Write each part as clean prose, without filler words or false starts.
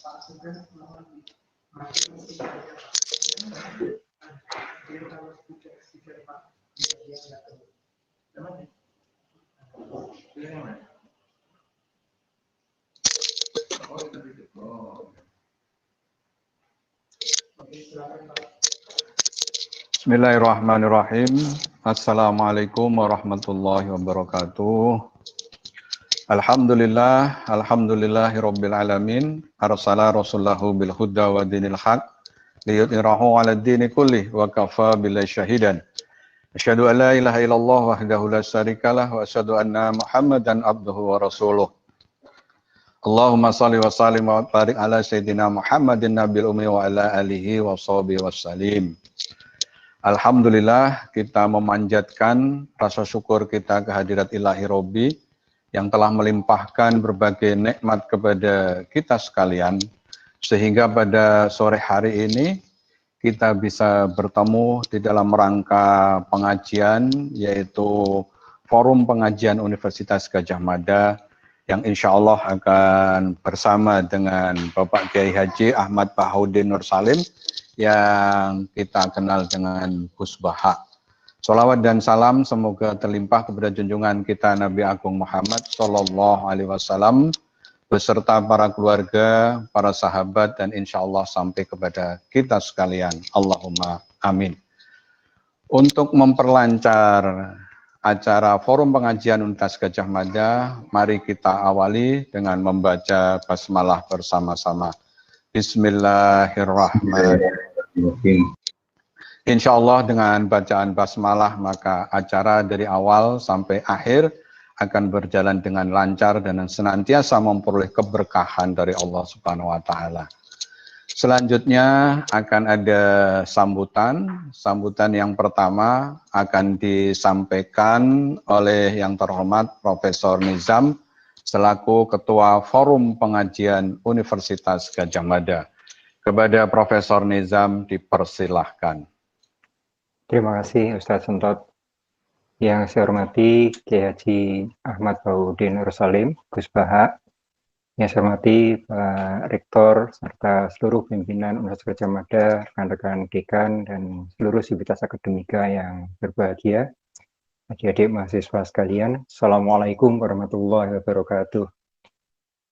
Bismillahirrahmanirrahim. Assalamualaikum warahmatullahi wabarakatuh. Alhamdulillahirabbil alamin. Arsala rasulahu bil huda wa dinil haq liyudhhirahu 'alad dini kullih wa kafa billahi syahidan. Asyhadu an la ilaha illallah wahdahu la syarikalah wa asyhadu anna Muhammadan abduhu wa rasuluh. Allahumma shalli wa sallim wa barik ala sayyidina Muhammadin nabil ummi wa ala alihi wa sahbihi wasallim. Alhamdulillah, kita memanjatkan rasa syukur kita kehadirat Ilahi Robbi yang telah melimpahkan berbagai nikmat kepada kita sekalian, sehingga pada sore hari ini kita bisa bertemu di dalam rangka pengajian, yaitu Forum Pengajian Universitas Gadjah Mada, yang insya Allah akan bersama dengan Bapak Kiai Haji Ahmad Bahoudin Nur Salim, yang kita kenal dengan Gus Baha. Sholawat dan salam semoga terlimpah kepada junjungan kita Nabi Agung Muhammad Sallallahu Alaihi Wasallam beserta para keluarga, para sahabat, dan insya Allah sampai kepada kita sekalian. Allahumma amin. Untuk memperlancar acara Forum Pengajian Universitas Gadjah Mada, mari kita awali dengan membaca basmalah bersama-sama. Bismillahirrahmanirrahim. Insya Allah dengan bacaan basmalah maka acara dari awal sampai akhir akan berjalan dengan lancar dan senantiasa memperoleh keberkahan dari Allah Subhanahu wa Ta'ala. Selanjutnya akan ada sambutan. Sambutan yang pertama akan disampaikan oleh yang terhormat Profesor Nizam selaku Ketua Forum Pengajian Universitas Gadjah Mada. Kepada Profesor Nizam dipersilahkan. Terima kasih Ustadz Sentot. Yang saya hormati Kiai Haji Ahmad Bahoudin Nur Salim, Gus Baha. Yang saya hormati Pak Rektor serta seluruh pimpinan Universitas Gadjah Mada, rekan-rekan dekan dan seluruh sivitas akademika yang berbahagia. Adik-adik mahasiswa sekalian, Assalamualaikum warahmatullahi wabarakatuh.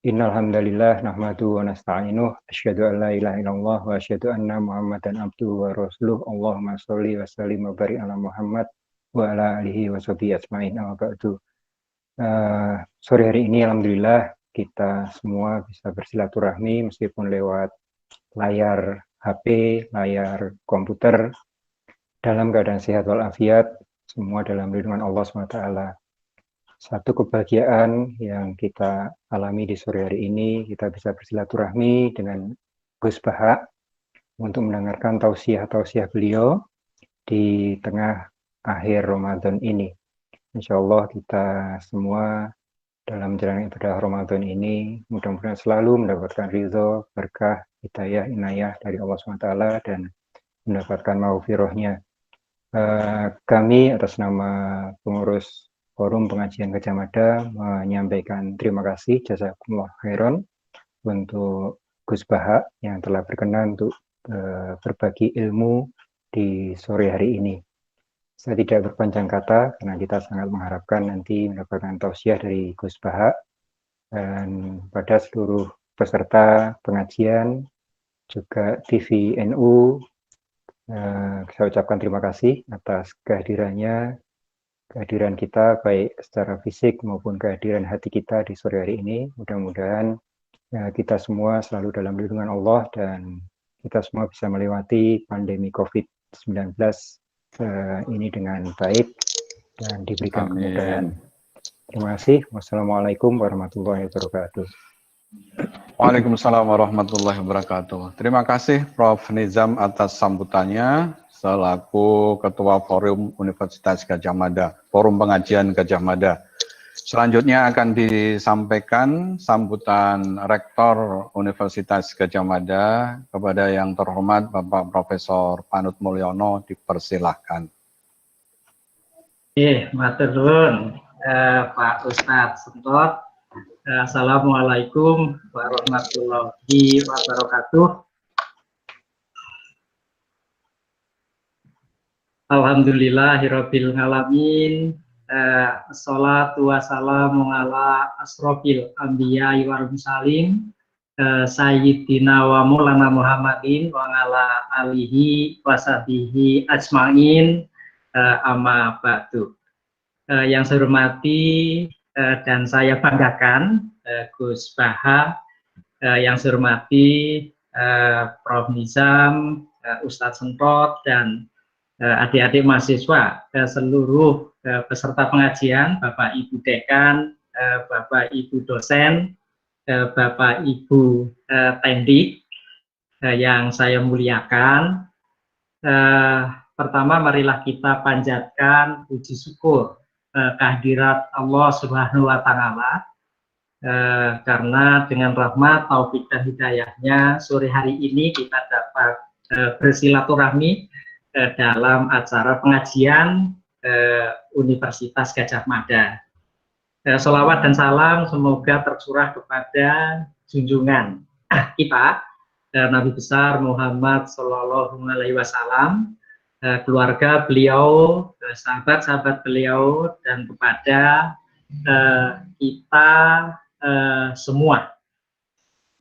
Innal hamdalillah nahmadu wa nasta'inuh asyhadu an la ilaha illallah wa asyhadu anna Muhammadan abduhu wa rasuluh. Allahumma sholli wa sallim wa barik ala Muhammad wa ala alihi wa sahbihi ajmain. Amma ba'du. Sore hari ini alhamdulillah kita semua bisa bersilaturahmi meskipun lewat layar HP, layar komputer, dalam keadaan sehat walafiat, semua dalam lindungan Allah SWT. Satu kebahagiaan yang kita alami di sore hari ini, kita bisa bersilaturahmi dengan Gus Baha untuk mendengarkan tausiah-tausiah beliau di tengah akhir Ramadan ini. Insya Allah kita semua dalam menjalani ibadah Ramadan ini mudah-mudahan selalu mendapatkan ridho, berkah, hidayah, inayah dari Allah SWT dan mendapatkan maghfirahnya. Kami atas nama pengurus Forum Pengajian Gadjah Mada menyampaikan terima kasih jazakumullah khairan untuk Gus Baha yang telah berkenan untuk berbagi ilmu di sore hari ini. Saya tidak berpanjang kata karena kita sangat mengharapkan nanti mendapatkan tausiah dari Gus Baha, dan pada seluruh peserta pengajian juga TV NU, saya ucapkan terima kasih atas kehadiran kita baik secara fisik maupun kehadiran hati kita di sore hari ini. Mudah-mudahan kita semua selalu dalam lindungan Allah dan kita semua bisa melewati pandemi COVID-19 ini dengan baik dan diberikan kemudahan. Terima kasih. Wassalamualaikum warahmatullahi wabarakatuh. Waalaikumsalam warahmatullahi wabarakatuh. Terima kasih Prof. Nizam atas sambutannya selaku Ketua Forum Universitas Gadjah Mada, Forum Pengajian Gadjah Mada. Selanjutnya akan disampaikan sambutan Rektor Universitas Gadjah Mada kepada yang terhormat Bapak Profesor Panut Mulyono, dipersilahkan. Matur nuwun Pak Ustadz Sentot, Assalamualaikum warahmatullahi wabarakatuh. Alhamdulillahirabbil alamin. Assalatu wassalamu ala asrofil anbiya wal mursalin sayyidina wa maulana Muhammadin wa ala alihi wa sahbihi ajmain, amma ba'du. Yang saya hormati dan saya banggakan Gus Baha, yang saya hormati Prof. Nizam, Ustadz Sentot, dan adik-adik mahasiswa, seluruh peserta pengajian, Bapak Ibu Dekan, Bapak Ibu dosen, Bapak Ibu tendik yang saya muliakan. Pertama, marilah kita panjatkan puji syukur kehadirat Allah Subhanahu wa Ta'ala, karena dengan rahmat, taufik dan hidayahnya sore hari ini kita dapat bersilaturahmi dalam acara pengajian Universitas Gadjah Mada. Sholawat dan salam semoga tercurah kepada junjungan kita, Nabi besar Muhammad Sallallahu Alaihi Wasallam, keluarga beliau, sahabat-sahabat beliau, dan kepada kita semua.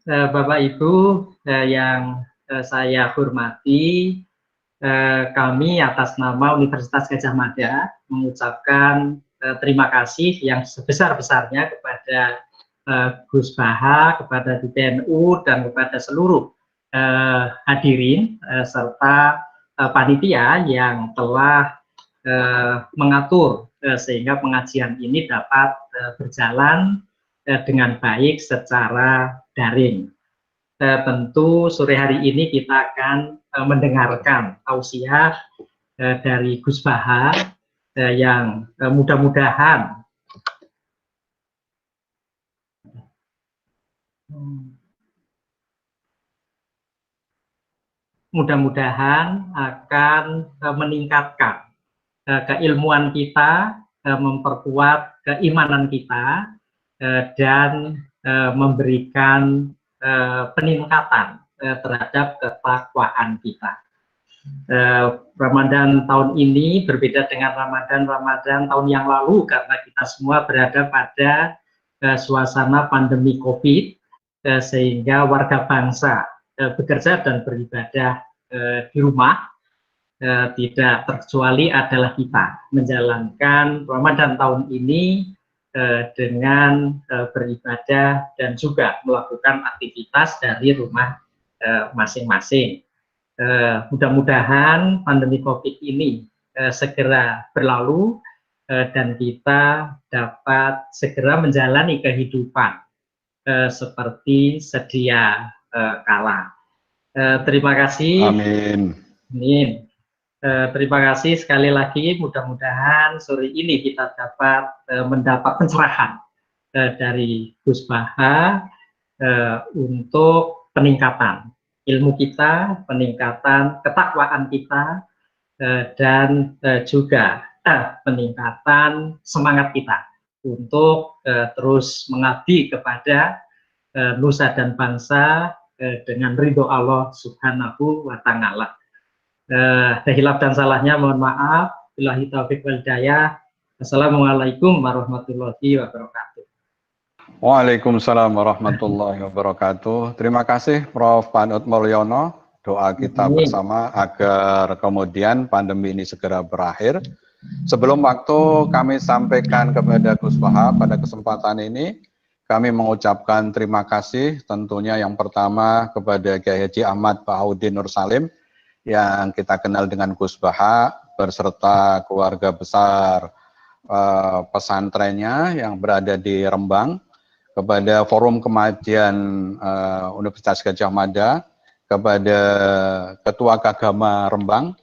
Bapak Ibu yang saya hormati, kami atas nama Universitas Gadjah Mada mengucapkan terima kasih yang sebesar-besarnya kepada Gus Baha, kepada DPNU, dan kepada seluruh hadirin serta panitia yang telah mengatur sehingga pengajian ini dapat berjalan dengan baik secara daring. Tentu sore hari ini kita akan mendengarkan tausiah dari Gus Baha yang mudah-mudahan akan meningkatkan keilmuan kita, memperkuat keimanan kita, dan memberikan peningkatan terhadap ketakwaan kita. Ramadan tahun ini berbeda dengan Ramadan tahun yang lalu karena kita semua berada pada suasana pandemi COVID, sehingga warga bangsa bekerja dan beribadah di rumah. Tidak terkecuali adalah kita menjalankan Ramadan tahun ini dengan beribadah dan juga melakukan aktivitas dari rumah masing-masing. Mudah-mudahan pandemi COVID ini segera berlalu dan kita dapat segera menjalani kehidupan seperti sedia kala. Terima kasih. Amin. Amin. Terima kasih sekali lagi, mudah-mudahan sore ini kita dapat mendapat pencerahan dari Gus Baha untuk peningkatan ilmu kita, peningkatan ketakwaan kita, dan juga peningkatan semangat kita untuk terus mengabdi kepada nusa dan bangsa dengan ridho Allah Subhanahu wa Ta'ala. Hilaf dan salahnya mohon maaf. Billahi taufiq wal hidayah. Assalamualaikum warahmatullahi wabarakatuh. Waalaikumsalam warahmatullahi wabarakatuh. Terima kasih Prof. Panut Mulyono. Doa kita bersama agar kemudian pandemi ini segera berakhir. Sebelum waktu kami sampaikan kepada Gus Baha pada kesempatan ini, kami mengucapkan terima kasih tentunya yang pertama kepada Kiai Haji Ahmad Bahauddin Nur Salim yang kita kenal dengan Gus Baha berserta keluarga besar pesantrennya yang berada di Rembang, kepada Forum Kemajian Universitas Gadjah Mada, kepada Ketua Kagama Rembang,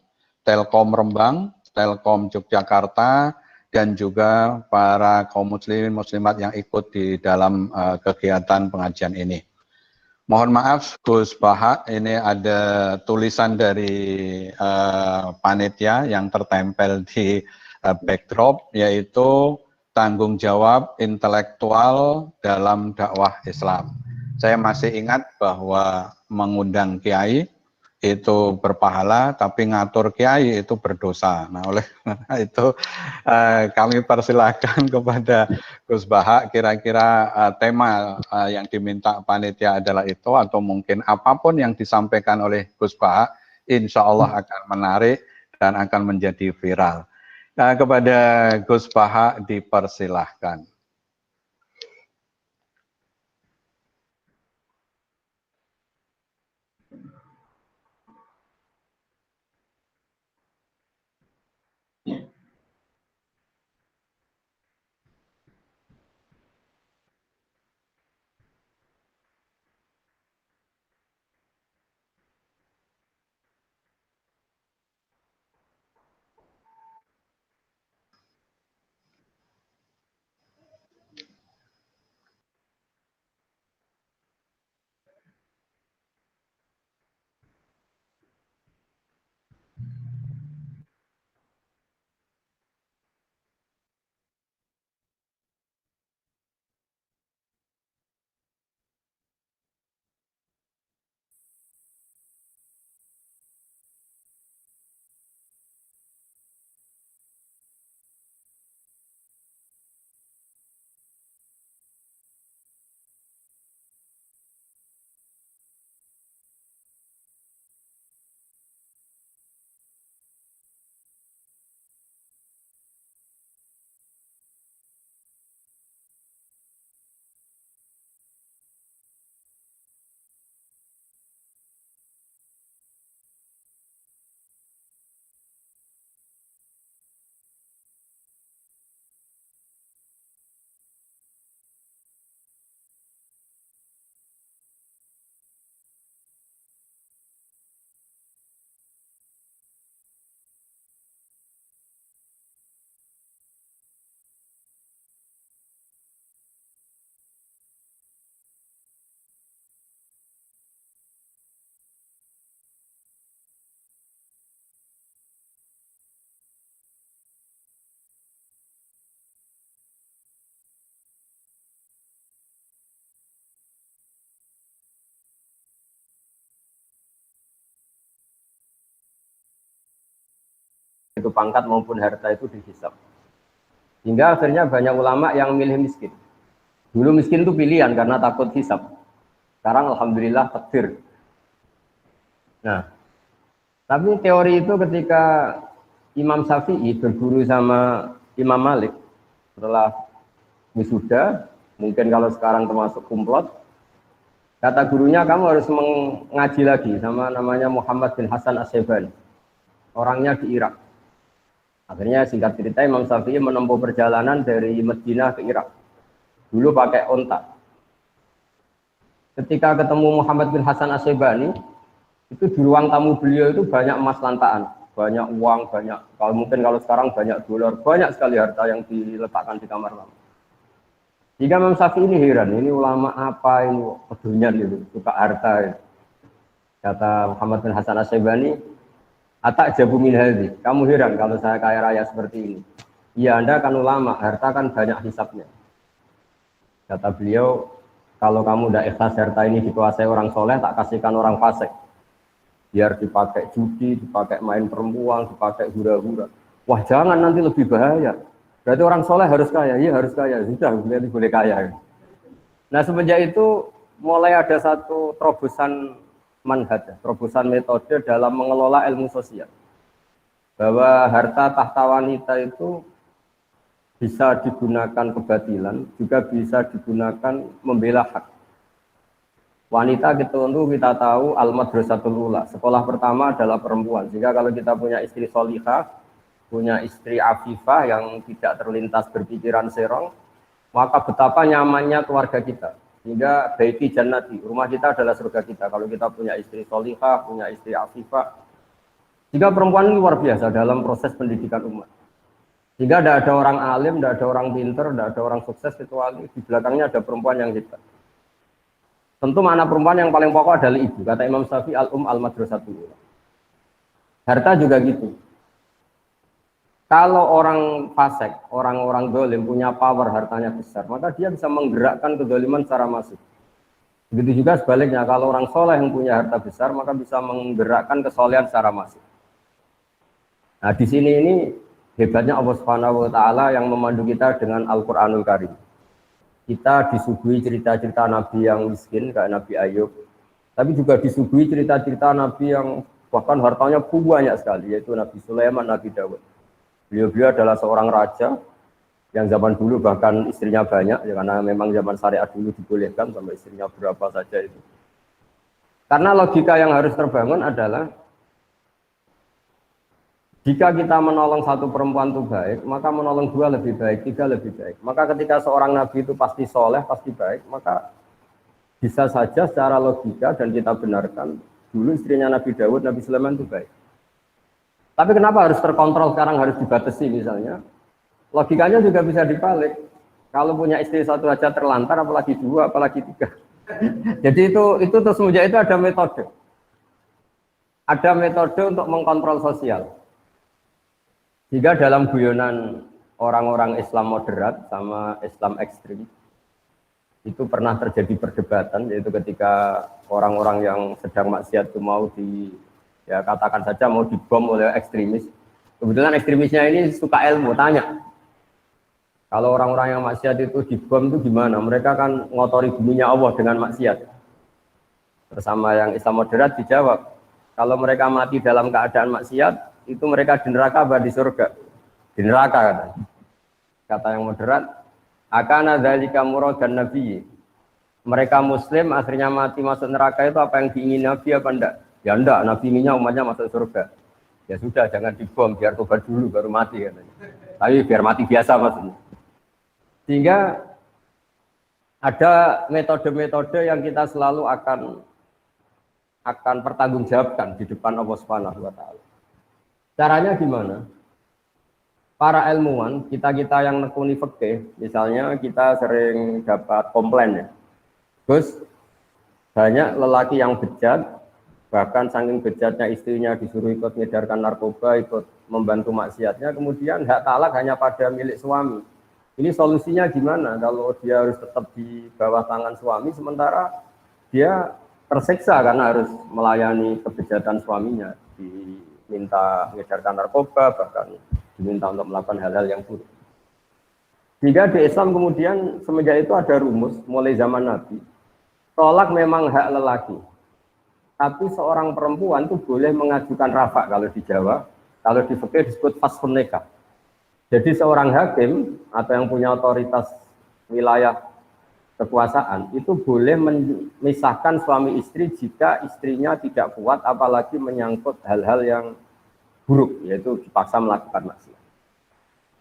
Telkom Rembang, Telkom Yogyakarta, dan juga para kaum muslimin muslimat yang ikut di dalam kegiatan pengajian ini. Mohon maaf Gus Baha, ini ada tulisan dari panitia yang tertempel di backdrop, yaitu tanggung jawab intelektual dalam dakwah Islam. Saya masih ingat bahwa mengundang kiai itu berpahala, tapi ngatur kiai itu berdosa. Nah, oleh karena itu kami persilakan kepada Gus Bahak, kira-kira tema yang diminta panitia adalah itu, atau mungkin apapun yang disampaikan oleh Gus Bahak, insya Allah akan menarik dan akan menjadi viral. Nah, kepada Gus Bahak dipersilahkan. Itu pangkat maupun harta itu dihisab. Hingga akhirnya banyak ulama yang milih miskin. Dulu miskin itu pilihan karena takut hisab. Sekarang alhamdulillah takdir. Nah, tapi teori itu ketika Imam Syafi'i berguru sama Imam Malik setelah wisuda, mungkin kalau sekarang termasuk kumplot, kata gurunya kamu harus mengaji lagi sama namanya Muhammad bin Hasan As-Syaibani. Orangnya di Irak. Akhirnya singkat cerita Imam Syafi'i menempuh perjalanan dari Madinah ke Irak. Dulu pakai onta. Ketika ketemu Muhammad bin Hasan As-Syaibani, itu di ruang tamu beliau itu banyak emas lantaan, banyak uang, banyak, kalau mungkin kalau sekarang banyak dolar, banyak sekali harta yang diletakkan di kamar tamu. Jika Imam Syafi'i ini heran, ini ulama apa ini pedulnya gitu, suka harta. Ya. Kata Muhammad bin Hasan As-Syaibani, atak jabu min hadzi. Kamu heran kalau saya kaya raya seperti ini. Iya, Anda kan ulama, harta kan banyak hisapnya. Kata beliau, kalau kamu udah ikhlas harta ini dikuasai orang soleh, tak kasihkan orang fasik. Biar dipakai judi, dipakai main perempuan, dipakai hura-hura. Wah, jangan, nanti lebih bahaya. Berarti orang soleh harus kaya, iya harus kaya. Sudah, berarti boleh kaya. Nah, semenjak itu mulai ada satu terobosan manhaj, terobosan metode dalam mengelola ilmu sosial. Bahwa harta tahta wanita itu bisa digunakan kebatilan, juga bisa digunakan membela hak. Wanita kita tahu al-madrasatul ula, sekolah pertama adalah perempuan. Sehingga kalau kita punya istri solihah, punya istri afifah yang tidak terlintas berpikiran serong, maka betapa nyamannya keluarga kita. Sehingga baiti jannati, rumah kita adalah surga kita. Kalau kita punya istri solihah, punya istri afifah. Jika perempuan ini luar biasa dalam proses pendidikan umat. Jika tidak ada orang alim, tidak ada orang pinter, tidak ada orang sukses, kecuali di belakangnya ada perempuan yang hebat. Tentu makna perempuan yang paling pokok adalah ibu. Kata Imam Syafi'i al-madrasatul ula. Harta juga gitu. Kalau orang fasik, orang-orang dolim punya power, hartanya besar, maka dia bisa menggerakkan kedoliman secara masif. Begitu juga sebaliknya, kalau orang soleh yang punya harta besar, maka bisa menggerakkan kesolehan secara masif. Nah, di sini ini hebatnya Allah Subhanahu wa taala yang memandu kita dengan Al-Qur'anul Karim. Kita disuguhi cerita-cerita nabi yang miskin kayak Nabi Ayub, tapi juga disuguhi cerita-cerita nabi yang bahkan hartanya banyak sekali, yaitu Nabi Sulaiman, Nabi Dawud. Beliau adalah seorang raja yang zaman dulu bahkan istrinya banyak, ya, karena memang zaman syariat dulu dibolehkan sampai istrinya berapa saja itu. Karena logika yang harus terbangun adalah jika kita menolong satu perempuan itu baik, maka menolong dua lebih baik, tiga lebih baik. Maka ketika seorang nabi itu pasti soleh, pasti baik, maka bisa saja secara logika dan kita benarkan dulu istrinya Nabi Dawud, Nabi Sulaiman itu baik. Tapi kenapa harus terkontrol sekarang, harus dibatasi misalnya? Logikanya juga bisa dibalik. Kalau punya istri satu aja terlantar, apalagi dua, apalagi tiga. Jadi itu terus semenjak itu ada metode. Ada metode untuk mengkontrol sosial. Jika dalam guyonan orang-orang Islam moderat sama Islam ekstrim, itu pernah terjadi perdebatan, yaitu ketika orang-orang yang sedang maksiat itu mau ya katakan saja mau dibom oleh ekstremis. Kebetulan ekstremisnya ini suka ilmu, tanya. Kalau orang-orang yang maksiat itu dibom itu gimana? Mereka kan ngotori buminya Allah dengan maksiat. Bersama yang Islam moderat dijawab, kalau mereka mati dalam keadaan maksiat, itu mereka di neraka apa di surga? Di neraka katanya. Kata yang moderat, akana dzalika muradan nabi. Mereka muslim akhirnya mati masuk neraka itu apa yang diingini Nabi apa enggak? Ya enggak, Nabi inginnya umatnya masuk surga. Ya sudah, jangan dibom, biar tobat dulu baru mati katanya. Tapi biar mati biasa maksudnya. Sehingga ada metode-metode yang kita selalu akan pertanggungjawabkan di depan Allah Subhanahu wa taala. Caranya gimana? Para ilmuwan, kita yang nekuni fikih, misalnya kita sering dapat komplain ya. Terus banyak lelaki yang bejat, bahkan saking bejatnya istrinya disuruh ikut ngedarkan narkoba, ikut membantu maksiatnya, kemudian hak talak hanya pada milik suami. Ini solusinya gimana kalau dia harus tetap di bawah tangan suami, sementara dia tersiksa karena harus melayani kebejatan suaminya, diminta ngedarkan narkoba, bahkan diminta untuk melakukan hal-hal yang buruk. Jika di Islam kemudian semenjak itu ada rumus, mulai zaman Nabi, tolak memang hak lelaki. Tapi seorang perempuan itu boleh mengajukan rafa kalau di Jawa, kalau di fikih disebut faskhun nikah. Jadi seorang hakim atau yang punya otoritas wilayah kekuasaan itu boleh memisahkan suami istri jika istrinya tidak kuat, apalagi menyangkut hal-hal yang buruk, yaitu dipaksa melakukan maksiat.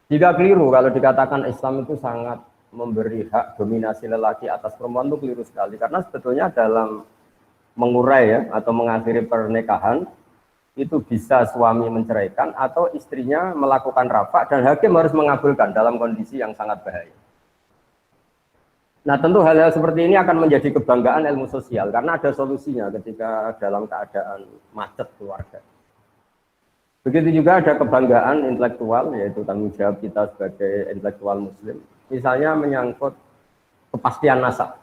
Jika keliru kalau dikatakan Islam itu sangat memberi hak dominasi lelaki atas perempuan, itu keliru sekali, karena sebetulnya dalam mengurai ya atau mengakhiri pernikahan itu bisa suami menceraikan atau istrinya melakukan rafa dan hakim harus mengabulkan dalam kondisi yang sangat bahaya. Nah, tentu hal-hal seperti ini akan menjadi kebanggaan ilmu sosial karena ada solusinya ketika dalam keadaan macet keluarga. Begitu juga ada kebanggaan intelektual, yaitu tanggung jawab kita sebagai intelektual muslim, misalnya menyangkut kepastian nasab.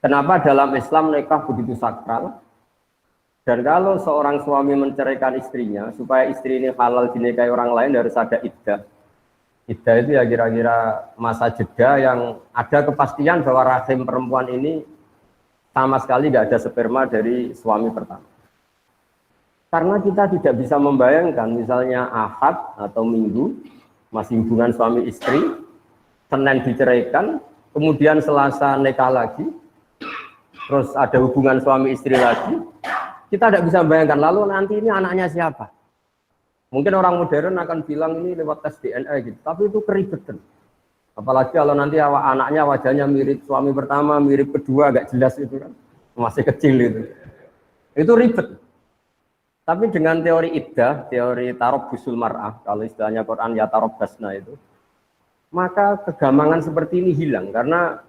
Kenapa dalam Islam nikah begitu sakral? Dan kalau seorang suami menceraikan istrinya, supaya istri ini halal dinikahi orang lain harus ada iddah. Iddah itu ya kira-kira masa jeda yang ada kepastian bahwa rahim perempuan ini sama sekali nggak ada sperma dari suami pertama. Karena kita tidak bisa membayangkan misalnya Ahad atau Minggu masih hubungan suami istri, Senin diceraikan, kemudian Selasa nikah lagi, terus ada hubungan suami istri lagi, kita tidak bisa bayangkan, lalu nanti ini anaknya siapa? Mungkin orang modern akan bilang ini lewat tes DNA gitu, tapi itu keribetan. Apalagi kalau nanti anaknya wajahnya mirip suami pertama, mirip kedua, agak jelas itu kan, masih kecil itu. Itu ribet. Tapi dengan teori iddah, teori tarabbusul mar'ah, kalau istilahnya Quran ya tarabbasna itu, maka kegamangan seperti ini hilang, karena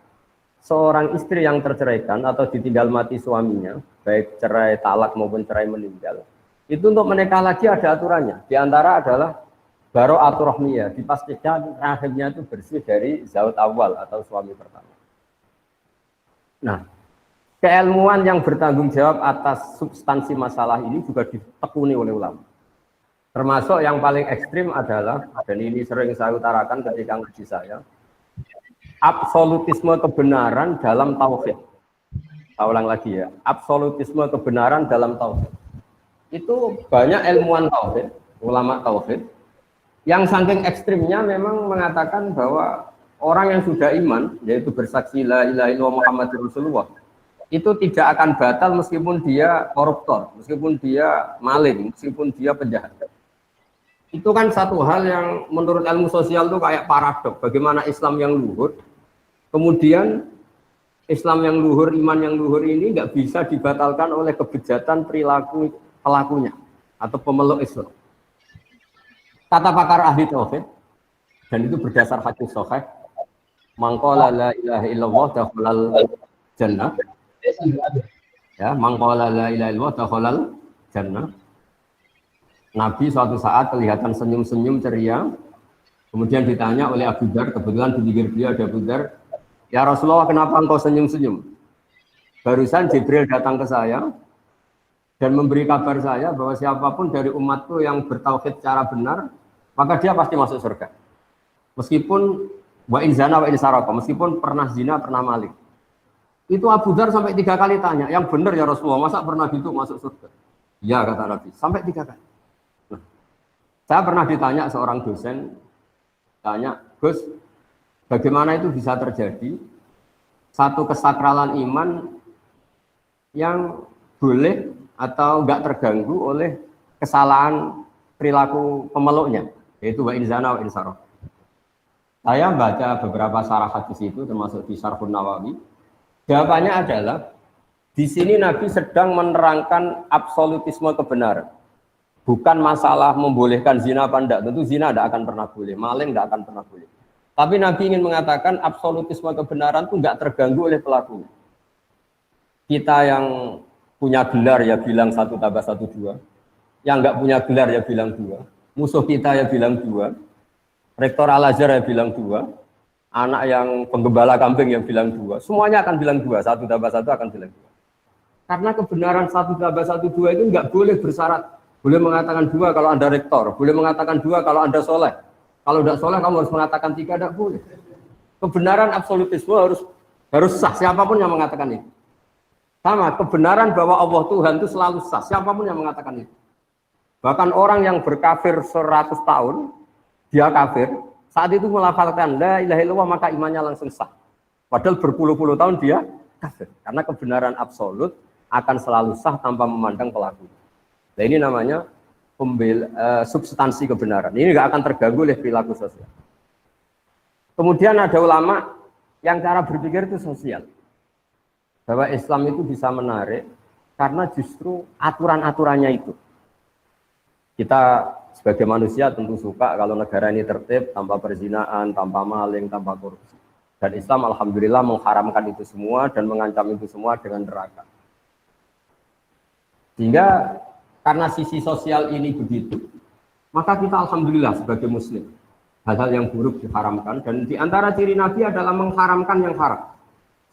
seorang istri yang terceraikan atau ditinggal mati suaminya, baik cerai talak maupun cerai meninggal, Itu untuk menikah lagi ada aturannya. Di antara adalah baro'atur rahmiyah, dipastikan rahimnya itu bersih dari zaut awal atau suami pertama. Nah, keilmuan yang bertanggung jawab atas substansi masalah ini juga ditekuni oleh ulama. Termasuk yang paling ekstrim adalah, dan ini sering saya utarakan ketika ngaji saya, absolutisme kebenaran dalam tauhid. Saya ulang lagi ya, absolutisme kebenaran dalam tauhid. Itu banyak ilmuwan tauhid, ulama tauhid, yang saking ekstrimnya memang mengatakan bahwa orang yang sudah iman, yaitu bersaksi la ilaha illallah Muhammadur Rasulullah, itu tidak akan batal meskipun dia koruptor, meskipun dia maling, meskipun dia penjahat. Itu kan satu hal yang menurut ilmu sosial itu kayak paradok. Bagaimana Islam yang luhur, kemudian Islam yang luhur, iman yang luhur ini nggak bisa dibatalkan oleh kebejatan perilaku pelakunya atau pemeluk Islam. Kata pakar ahli tauhid, dan itu berdasar hadis sahih, mangqala la ilaha illallah dakhalal jannah. Ya, mangqala la ilaha illallah dakhalal jannah. Nabi suatu saat kelihatan senyum-senyum ceria, kemudian ditanya oleh Abu Dzar, kebetulan di pinggir beliau ada Abu Dzar, ya Rasulullah kenapa engkau senyum-senyum? Barusan Jibril datang ke saya dan memberi kabar saya bahwa siapapun dari umatku yang bertauhid secara benar, maka dia pasti masuk surga. Meskipun wa in zana wa in saraka, meskipun pernah zina, pernah maling. Itu Abu Dzar sampai 3 kali tanya, yang benar ya Rasulullah, masa pernah gitu masuk surga? Ya kata Nabi, sampai 3 kali. Saya pernah ditanya seorang dosen, tanya, Gus, bagaimana itu bisa terjadi satu kesakralan iman yang boleh atau enggak terganggu oleh kesalahan perilaku pemeluknya, yaitu wa in zana wa in saraq. Saya baca beberapa syarah hadis itu, termasuk di Syarhun Nawawi. Jawabannya adalah, di sini Nabi sedang menerangkan absolutisme kebenaran. Bukan masalah membolehkan zina apa enggak, tentu zina tidak akan pernah boleh, maling tidak akan pernah boleh. Tapi Nabi ingin mengatakan absolutisme kebenaran itu enggak terganggu oleh pelakunya. Kita yang punya gelar ya bilang 1 tambah 1 2, yang enggak punya gelar ya bilang 2, musuh kita ya bilang 2, rektor Al-Azhar ya bilang 2, anak yang penggembala kambing yang bilang 2, semuanya akan bilang 2, 1 tambah 1 akan bilang 2. Karena kebenaran 1 tambah 1 2 itu enggak boleh bersyarat. Boleh mengatakan 2 kalau Anda rektor, boleh mengatakan 2 kalau Anda soleh. Kalau tidak soleh kamu harus mengatakan 3, tidak boleh. Kebenaran absolutisme harus sah, siapapun yang mengatakan itu. Sama, kebenaran bahwa Allah Tuhan itu selalu sah, siapapun yang mengatakan itu. Bahkan orang yang berkafir 100 tahun, dia kafir, saat itu melafalkan la ilaha illallah maka imannya langsung sah. Padahal berpuluh-puluh tahun dia kafir. Karena kebenaran absolut akan selalu sah tanpa memandang pelaku. Nah ini namanya substansi kebenaran. Ini nggak akan terganggu oleh perilaku sosial. Kemudian ada ulama yang cara berpikir itu sosial. Bahwa Islam itu bisa menarik karena justru aturan-aturannya itu. Kita sebagai manusia tentu suka kalau negara ini tertib, tanpa perzinaan, tanpa maling, tanpa korupsi. Dan Islam alhamdulillah mengharamkan itu semua dan mengancam itu semua dengan neraka. Sehingga karena sisi sosial ini begitu, maka kita alhamdulillah sebagai muslim, hal-hal yang buruk diharamkan, dan di antara ciri Nabi adalah mengharamkan yang haram.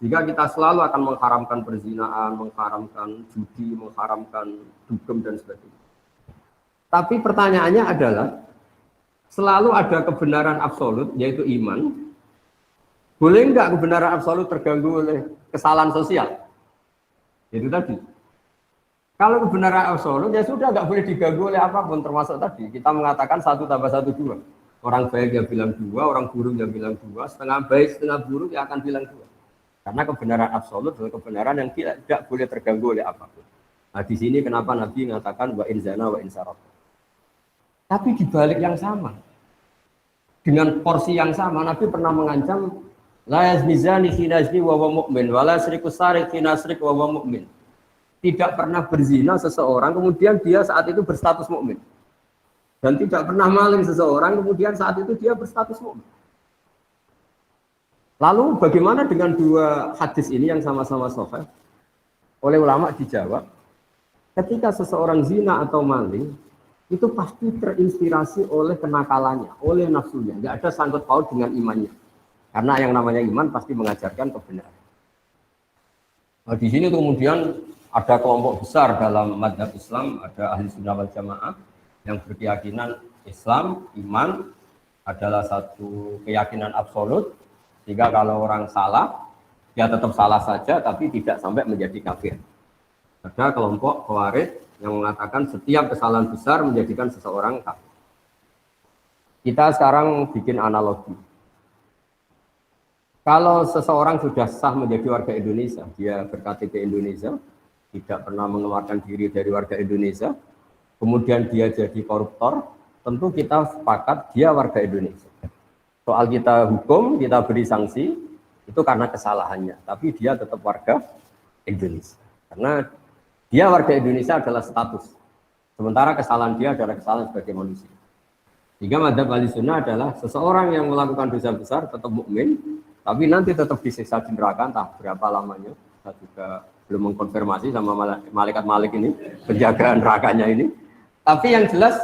Jika kita selalu akan mengharamkan perzinaan, mengharamkan judi, mengharamkan dugem dan sebagainya. Tapi pertanyaannya adalah, selalu ada kebenaran absolut, yaitu iman. Boleh enggak kebenaran absolut terganggu oleh kesalahan sosial? Itu tadi. Kalau kebenaran absolut, ya sudah nggak boleh diganggu oleh apapun, termasuk tadi. Kita mengatakan 1 tambah 1 2. Orang baik yang bilang 2, orang buruk yang bilang 2, setengah baik, setengah buruk yang akan bilang 2. Karena kebenaran absolut adalah kebenaran yang tidak boleh terganggu oleh apapun. Nah di sini kenapa Nabi mengatakan wa in zana wa in saraq. Tapi di balik yang sama, dengan porsi yang sama, Nabi pernah mengancam la yazni zani hina yazni wa huwa mu'min, wa la yasriqu sariq hina yasriq wa huwa mu'min. Tidak pernah berzina seseorang, kemudian dia saat itu berstatus mukmin. Dan tidak pernah maling seseorang, kemudian saat itu dia berstatus mukmin. Lalu bagaimana dengan 2 hadis ini yang sama-sama sahih? Oleh ulama dijawab, ketika seseorang zina atau maling, itu pasti terinspirasi oleh kenakalannya, oleh nafsunya. Nggak ada sangkut paut dengan imannya. Karena yang namanya iman pasti mengajarkan kebenaran. Nah, di sini kemudian ada kelompok besar dalam mazhab Islam, ada ahli sunnah wal jamaah yang berkeyakinan Islam, iman adalah satu keyakinan absolut, sehingga kalau orang salah, dia tetap salah saja, tapi tidak sampai menjadi kafir. Ada kelompok Khawarij yang mengatakan setiap kesalahan besar menjadikan seseorang kafir. Kita sekarang bikin analogi. Kalau seseorang sudah sah menjadi warga Indonesia, dia berKTP Indonesia, tidak pernah mengeluarkan diri dari warga Indonesia, kemudian dia jadi koruptor, tentu kita sepakat dia warga Indonesia. Soal kita hukum, kita beri sanksi, itu karena kesalahannya, tapi dia tetap warga Indonesia. Karena dia warga Indonesia adalah status, sementara kesalahan dia adalah kesalahan sebagai manusia. Sehingga mazhab Ahlussunnah adalah seseorang yang melakukan dosa besar tetap mukmin, tapi nanti tetap disiksa di neraka, entah berapa lamanya. Saya juga belum mengkonfirmasi sama malaikat Malik ini, penjagaan nerakanya ini. Tapi yang jelas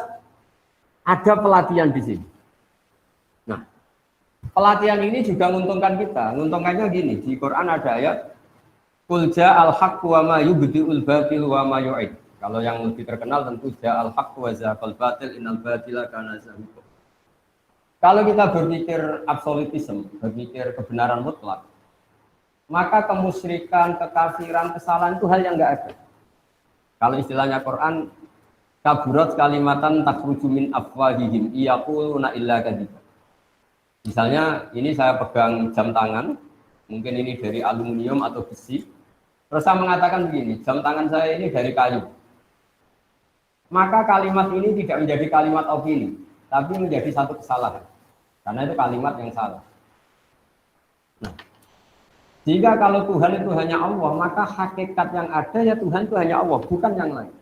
ada pelatihan di sini. Nah, pelatihan ini juga menguntungkan kita. Menguntungkannya gini, di Quran ada ayat Qul ja'al haqqu wa ma yubdi'ul batil wa ma yu'id. Kalau yang lebih terkenal tentu ja'al haqqu wa zahaqal batil innal batila kana zahuqa. Kalau kita berpikir absolutisme, berpikir kebenaran mutlak, maka kemusyrikan, kekafiran, kesalahan itu hal yang enggak ada. Kalau istilahnya Quran, kaburat kalimatan takhruju min afwahihim yaquluna illa kadhiba. Misalnya ini saya pegang jam tangan, mungkin ini dari aluminium atau besi. Terus saya mengatakan begini, jam tangan saya ini dari kayu. Maka kalimat ini tidak menjadi kalimat opini, tapi menjadi satu kesalahan. Karena itu kalimat yang salah. Nah, jika kalau Tuhan itu hanya Allah, maka hakikat yang ada ya Tuhan itu hanya Allah, bukan yang lain.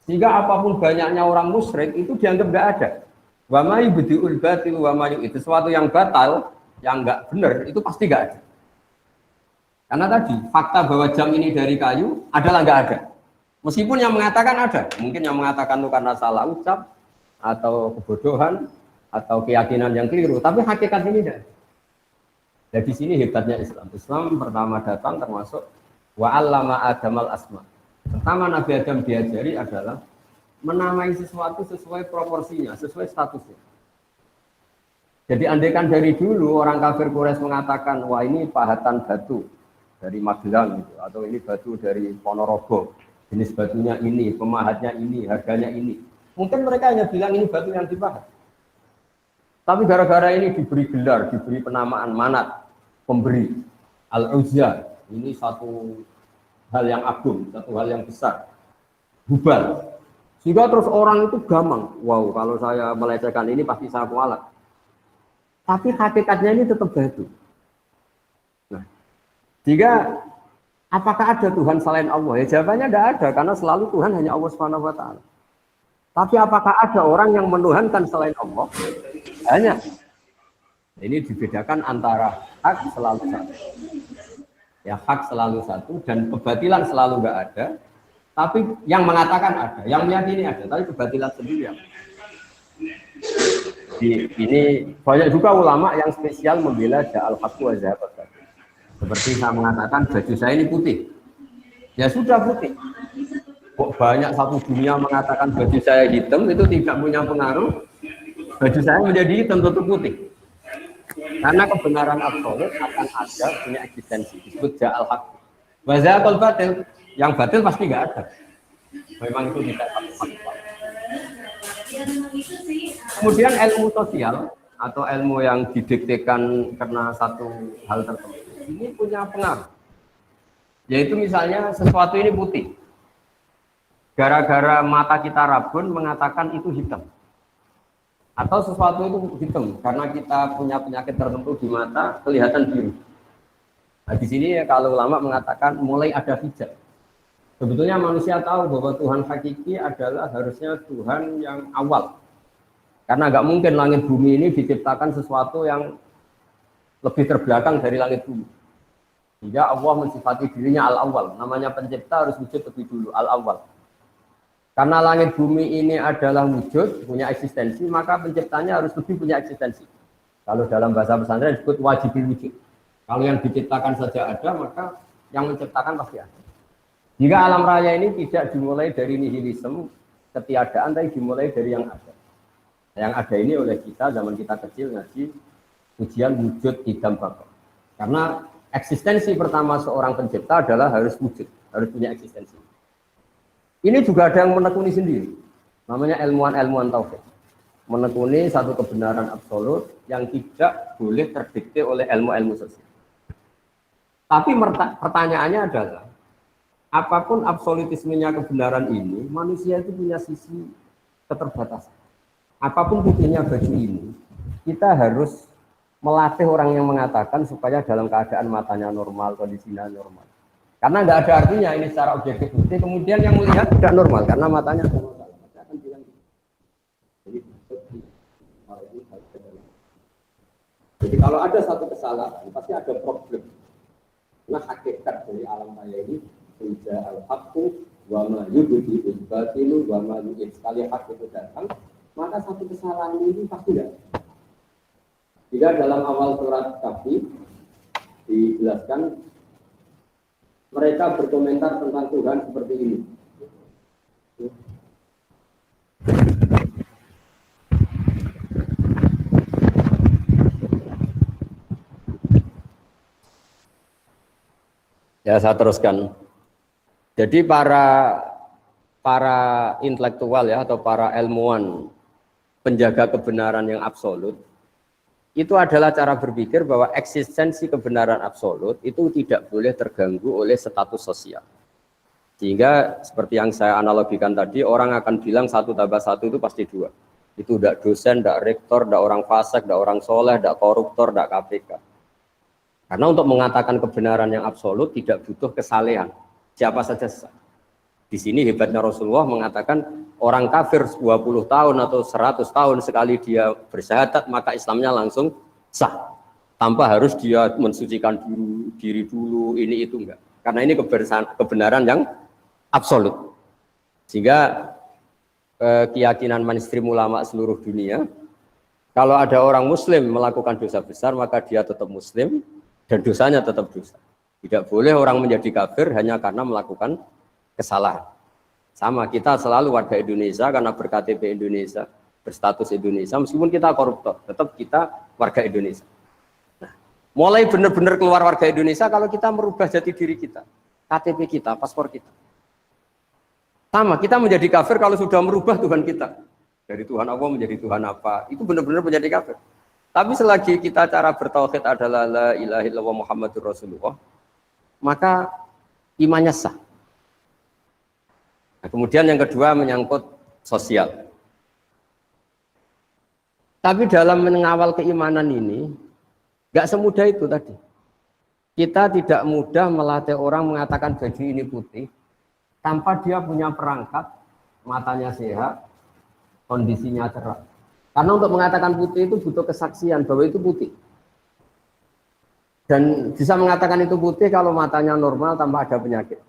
Sehingga apapun banyaknya orang musyrik itu dianggap enggak ada. Wa ma yubdi'ul batil wa ma yu'id. Sesuatu yang batal, yang enggak benar itu pasti enggak ada. Karena tadi fakta bahwa jam ini dari kayu adalah enggak ada. Meskipun yang mengatakan ada, mungkin yang mengatakan itu karena salah ucap atau kebodohan atau keyakinan yang keliru, tapi hakikat ini tidak. Jadi di sini hebatnya Islam. Islam pertama datang termasuk wa 'allama Adamal asma. Pertama Nabi Adam diajari adalah menamai sesuatu sesuai proporsinya, sesuai statusnya. Jadi andaikan dari dulu orang kafir Quraisy mengatakan, wah ini pahatan batu dari Magelang gitu, atau ini batu dari Ponorogo, jenis batunya ini, pemahatnya ini, harganya ini. Mungkin mereka hanya bilang ini batu yang dipahat. Tapi gara-gara ini diberi gelar, diberi penamaan manat, pemberi, Al-Uzza, ini satu hal yang agung, satu hal yang besar, Hubal. Sehingga terus orang itu gampang, wow kalau saya melecehkan ini pasti saya kualat. Tapi hakikatnya ini tetap batu. Nah, jika apakah ada Tuhan selain Allah? Ya jawabannya tidak ada, karena selalu Tuhan hanya Allah Subhanahu wa Ta'ala. Tapi apakah ada orang yang menuhankan selain Allah? Hanya. Ini dibedakan antara hak selalu satu. Ya hak selalu satu dan kebatilan selalu nggak ada. Tapi yang mengatakan ada, yang meyakini ada, tapi kebatilan sendiri. Ini banyak juga ulama yang spesial membela ja'al haqqu wa zahaqal batil. Seperti saya mengatakan baju saya ini putih. Ya sudah putih. Kok banyak satu dunia mengatakan baju saya hitam, itu tidak punya pengaruh. Baju saya menjadi hitam tentu putih. Karena kebenaran absolut akan ada, punya eksistensi. Disebut ja'al haqqu wa zahaqal batil. Yang batil pasti nggak ada. Memang itu tidak faktual. Kemudian ilmu sosial atau ilmu yang didiktekan karena satu hal tertentu ini punya pengaruh. Yaitu misalnya sesuatu ini putih. Gara-gara mata kita rabun mengatakan itu hitam. Atau sesuatu itu hitam karena kita punya penyakit tertentu di mata kelihatan biru. Nah, di sini ya, kalau ulama mengatakan mulai ada hijab. Sebetulnya manusia tahu bahwa Tuhan hakiki adalah harusnya Tuhan yang awal. Karena nggak mungkin langit bumi ini diciptakan sesuatu yang lebih terbelakang dari langit bumi. Sehingga Allah mensifati dirinya al-awwal. Namanya pencipta harus wujud lebih dulu, al-awwal. Karena langit bumi ini adalah wujud, punya eksistensi, maka penciptanya harus lebih punya eksistensi. Kalau dalam bahasa pesantren disebut wajibul wujud. Kalau yang diciptakan saja ada, maka yang menciptakan pasti ada. Jika alam raya ini tidak dimulai dari nihilisme, ketiadaan, tapi dimulai dari yang ada. Yang ada ini oleh kita, zaman kita kecil ngaji, ujian wujud idam baqa. Karena eksistensi pertama seorang pencipta adalah harus wujud, harus punya eksistensi. Ini juga ada yang menekuni sendiri, namanya ilmuwan tauhid. Menekuni satu kebenaran absolut yang tidak boleh terdikte oleh ilmu-ilmu sosial. Tapi pertanyaannya adalah, apapun absolutismenya kebenaran ini, manusia itu punya sisi keterbatasan. Apapun putihnya baju ini, kita harus melatih orang yang mengatakan supaya dalam keadaan matanya normal, kondisinya normal. Karena nggak ada artinya ini secara objektif putih, kemudian yang melihat tidak normal karena matanya normal. Jadi kalau ada satu kesalahan, pasti ada problem. Nah, hakikat dari alam raya ini, Uja al-haqqu wa ma yudhi'ul batilu wa ma yu'id. Sekali hak itu datang, maka satu kesalahan ini pasti ada. Jika dalam awal surat Kahfi dijelaskan, mereka berkomentar tentang Tuhan seperti ini. Ya, saya teruskan. Jadi para intelektual ya atau para ilmuwan penjaga kebenaran yang absolut itu adalah cara berpikir bahwa eksistensi kebenaran absolut itu tidak boleh terganggu oleh status sosial. Sehingga seperti yang saya analogikan tadi, orang akan bilang 1 tambah 1 itu pasti 2. Itu tidak dosen, tidak rektor, tidak orang fasik, tidak orang soleh, tidak koruptor, tidak KPK. Karena untuk mengatakan kebenaran yang absolut tidak butuh kesalehan. Siapa saja sah. Di sini hebatnya Rasulullah mengatakan orang kafir 20 tahun atau 100 tahun sekali dia bersyahadat maka Islamnya langsung sah. Tanpa harus dia mensucikan diri dulu, ini itu enggak. Karena ini kebenaran yang absolut. Sehingga keyakinan mainstream ulama seluruh dunia, kalau ada orang muslim melakukan dosa besar maka dia tetap muslim dan dosanya tetap dosa. Tidak boleh orang menjadi kafir hanya karena melakukan kesalahan. Sama, kita selalu warga Indonesia karena ber-KTP Indonesia, berstatus Indonesia, meskipun kita koruptor, tetap kita warga Indonesia. Nah, mulai benar-benar keluar warga Indonesia kalau kita merubah jati diri kita, KTP kita, paspor kita. Sama, kita menjadi kafir kalau sudah merubah Tuhan kita. Dari Tuhan Allah menjadi Tuhan apa, itu benar-benar menjadi kafir. Tapi selagi kita cara bertauhid adalah la ilaha illallah Muhammadur Rasulullah, maka imannya sah. Nah, kemudian yang kedua menyangkut sosial. Tapi dalam mengawal keimanan ini, nggak semudah itu tadi. Kita tidak mudah melatih orang mengatakan baju ini putih, tanpa dia punya perangkat, matanya sehat, kondisinya cerah. Karena untuk mengatakan putih itu butuh kesaksian bahwa itu putih. Dan bisa mengatakan itu putih kalau matanya normal tanpa ada penyakit.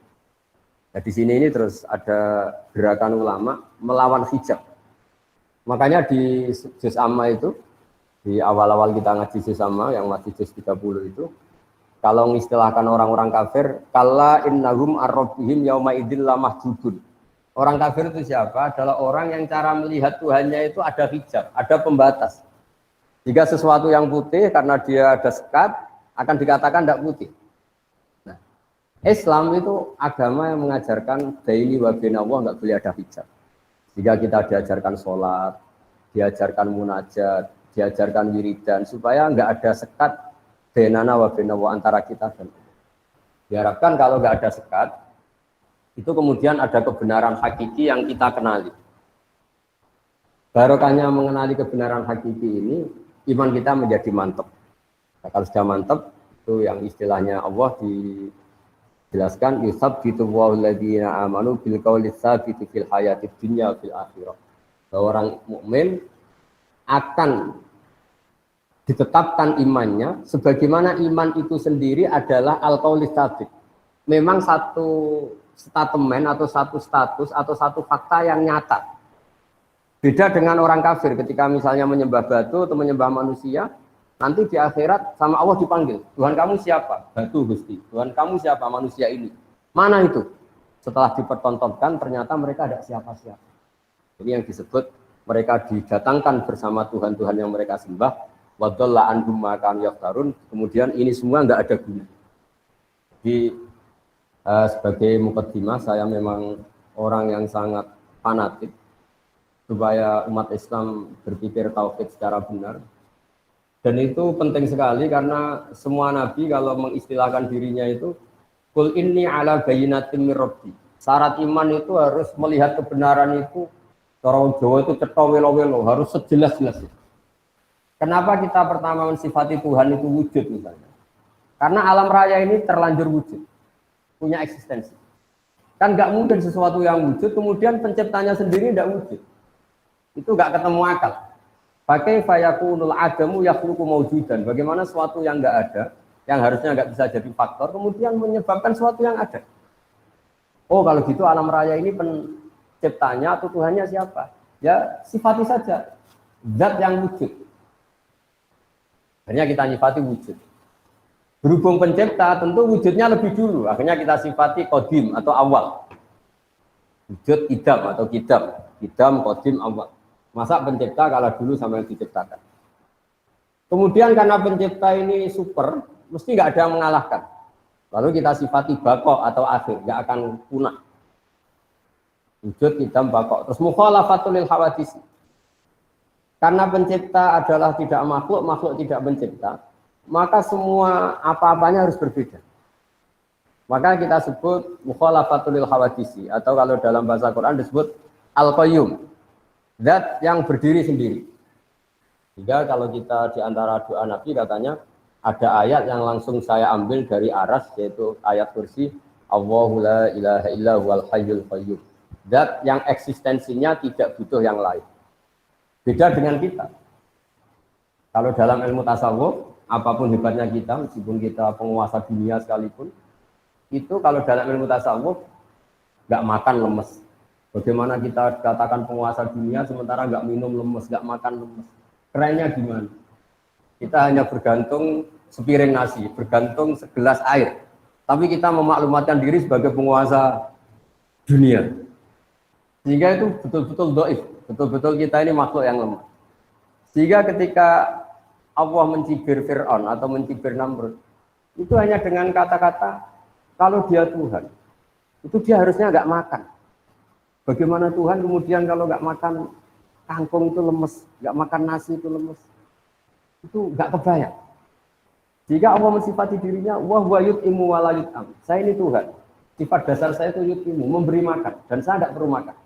Nah, di sini ini terus ada gerakan ulama melawan hijab. Makanya di juz amma itu, di awal-awal kita ngaji juz amma, yang masih juz 30 itu, kalau mengistilahkan orang-orang kafir, kalla innahum ar-rabbihim yauma idzil lamahjubun. Orang kafir itu siapa? Adalah orang yang cara melihat Tuhannya itu ada hijab, ada pembatas. Jika sesuatu yang putih karena dia ada sekat, akan dikatakan tidak putih. Nah, Islam itu agama yang mengajarkan baini wa baina Allah nggak boleh ada hijab. Jika kita diajarkan sholat, diajarkan munajat, diajarkan wiridan, supaya nggak ada sekat bainana wa baina Allah antara kita dan Allah. Diharapkan kalau nggak ada sekat, itu kemudian ada kebenaran hakiki yang kita kenali. Barokahnya mengenali kebenaran hakiki ini, iman kita menjadi mantap. Nah, kalau sudah mantap, itu yang istilahnya Allah dijelaskan, yusabbitu wa'uladina amanu bil qawli tsabiti fil hayatid dunya fil akhirah. Bahwa orang mukmin akan ditetapkan imannya, sebagaimana iman itu sendiri adalah al-qawli tsabit. Memang statement atau satu status atau satu fakta yang nyata. Beda dengan orang kafir ketika misalnya menyembah batu atau menyembah manusia, nanti di akhirat sama Allah dipanggil, Tuhan kamu siapa? Batu Gusti. Tuhan kamu siapa? Manusia ini. Mana itu? Setelah dipertontonkan ternyata mereka ada siapa-siapa. Ini yang disebut mereka didatangkan bersama Tuhan-Tuhan yang mereka sembah. Wadalla anhum ma kanu yaftarun. Kemudian ini semua enggak ada guna. Di sebagai mukaddimah, saya memang orang yang sangat fanatik supaya umat Islam berpikir tauhid secara benar. Dan itu penting sekali karena semua nabi kalau mengistilahkan dirinya itu qul inni ala bayyinatin mir rabbi. Syarat iman itu harus melihat kebenaran itu, orang Jawa itu cetha welo-welo, harus sejelas-jelasnya. Kenapa kita pertama mensifati Tuhan itu wujud misalnya? Karena alam raya ini terlanjur wujud, punya eksistensi. Kan nggak mungkin sesuatu yang wujud kemudian penciptanya sendiri tidak wujud. Itu nggak ketemu akal. Pakai fayakunul adamu yakhluqu mawjudan. Bagaimana sesuatu yang nggak ada, yang harusnya nggak bisa jadi faktor, kemudian menyebabkan sesuatu yang ada. Oh kalau gitu alam raya ini penciptanya atau Tuhannya siapa? Ya sifati saja zat yang wujud. Akhirnya kita nyifati wujud. Berhubung pencipta tentu wujudnya lebih dulu. Akhirnya kita sifati qadim atau awal. Wujud idam atau kidam. Kidam, qadim, awal. Masa pencipta kalah dulu sama yang diciptakan. Kemudian karena pencipta ini super, mesti nggak ada yang mengalahkan. Lalu kita sifati bako atau akhir, nggak akan punah. Wujud, idam, bako. Terus mukhalafatul lil hawadisi. Karena pencipta adalah tidak makhluk, makhluk tidak pencipta, maka semua apa-apanya harus berbeda. Maka kita sebut mukhalafatul lil hawadisi, atau kalau dalam bahasa Quran disebut al-qayyum. Zat yang berdiri sendiri. Sehingga kalau kita di antara doa Nabi katanya ada ayat yang langsung saya ambil dari Aras, yaitu ayat kursi Allahu la ilaha illa huwal hayyul qayyum. Zat yang eksistensinya tidak butuh yang lain. Beda dengan kita. Kalau dalam ilmu tasawuf, apapun hebatnya kita, meskipun kita penguasa dunia sekalipun, itu kalau dalam ilmu tasawuf nggak makan lemes. Bagaimana kita katakan penguasa dunia sementara nggak minum lemes, nggak makan lemes? Kerennya gimana? Kita hanya bergantung sepiring nasi, bergantung segelas air. Tapi kita memaklumatkan diri sebagai penguasa dunia. Sehingga itu betul-betul dhaif, betul-betul kita ini makhluk yang lemah. Sehingga ketika Allah mencibir Fir'aun atau mencibir Namrud, itu hanya dengan kata-kata, kalau dia Tuhan, itu dia harusnya nggak makan. Bagaimana Tuhan kemudian kalau nggak makan kangkung itu lemes, nggak makan nasi itu lemes, itu nggak kebayang. Jika Allah mensifati dirinya, wah yut'imu wa la yut'am. Saya ini Tuhan. Sifat dasar saya itu yut'imu, memberi makan, dan saya nggak perlu makan.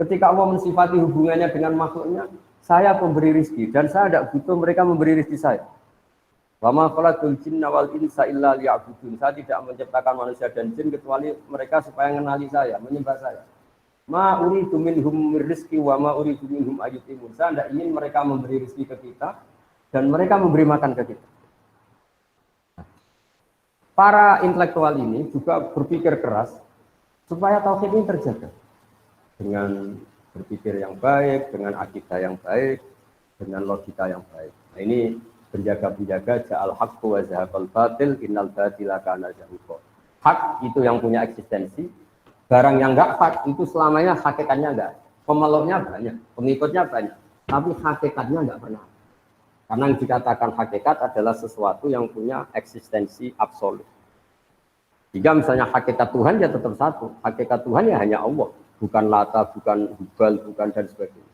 Ketika Allah mensifati hubungannya dengan makhluknya, saya pemberi rizki, dan saya tidak butuh mereka memberi rizki saya. Wa ma khalaqtul jinna wal insa illa liya'budun. Saya tidak menciptakan manusia dan jin kecuali mereka supaya mengenali saya, menyembah saya. Ma uridu minhum rizki wa ma uridu minhum ayyutimun. Saya tidak ingin mereka memberi rizki ke kita dan mereka memberi makan ke kita. Para intelektual ini juga berpikir keras supaya tauhid ini terjaga dengan berpikir yang baik, dengan akidah yang baik, dengan logika yang baik. Nah, ini penjaga-penjaga ja'al haqqu wa zahaqal batil innal batila kana zahuqa. Hak itu yang punya eksistensi, barang yang enggak hak itu selamanya hakikatnya enggak. Pemeluknya banyak, pengikutnya banyak, tapi hakikatnya enggak pernah. Karena yang dikatakan hakikat adalah sesuatu yang punya eksistensi absolut. Jika misalnya hakikat Tuhan ya tetap satu, hakikat Tuhan ya hanya Allah, bukan Lata, bukan Hubal, bukan dan sebagainya.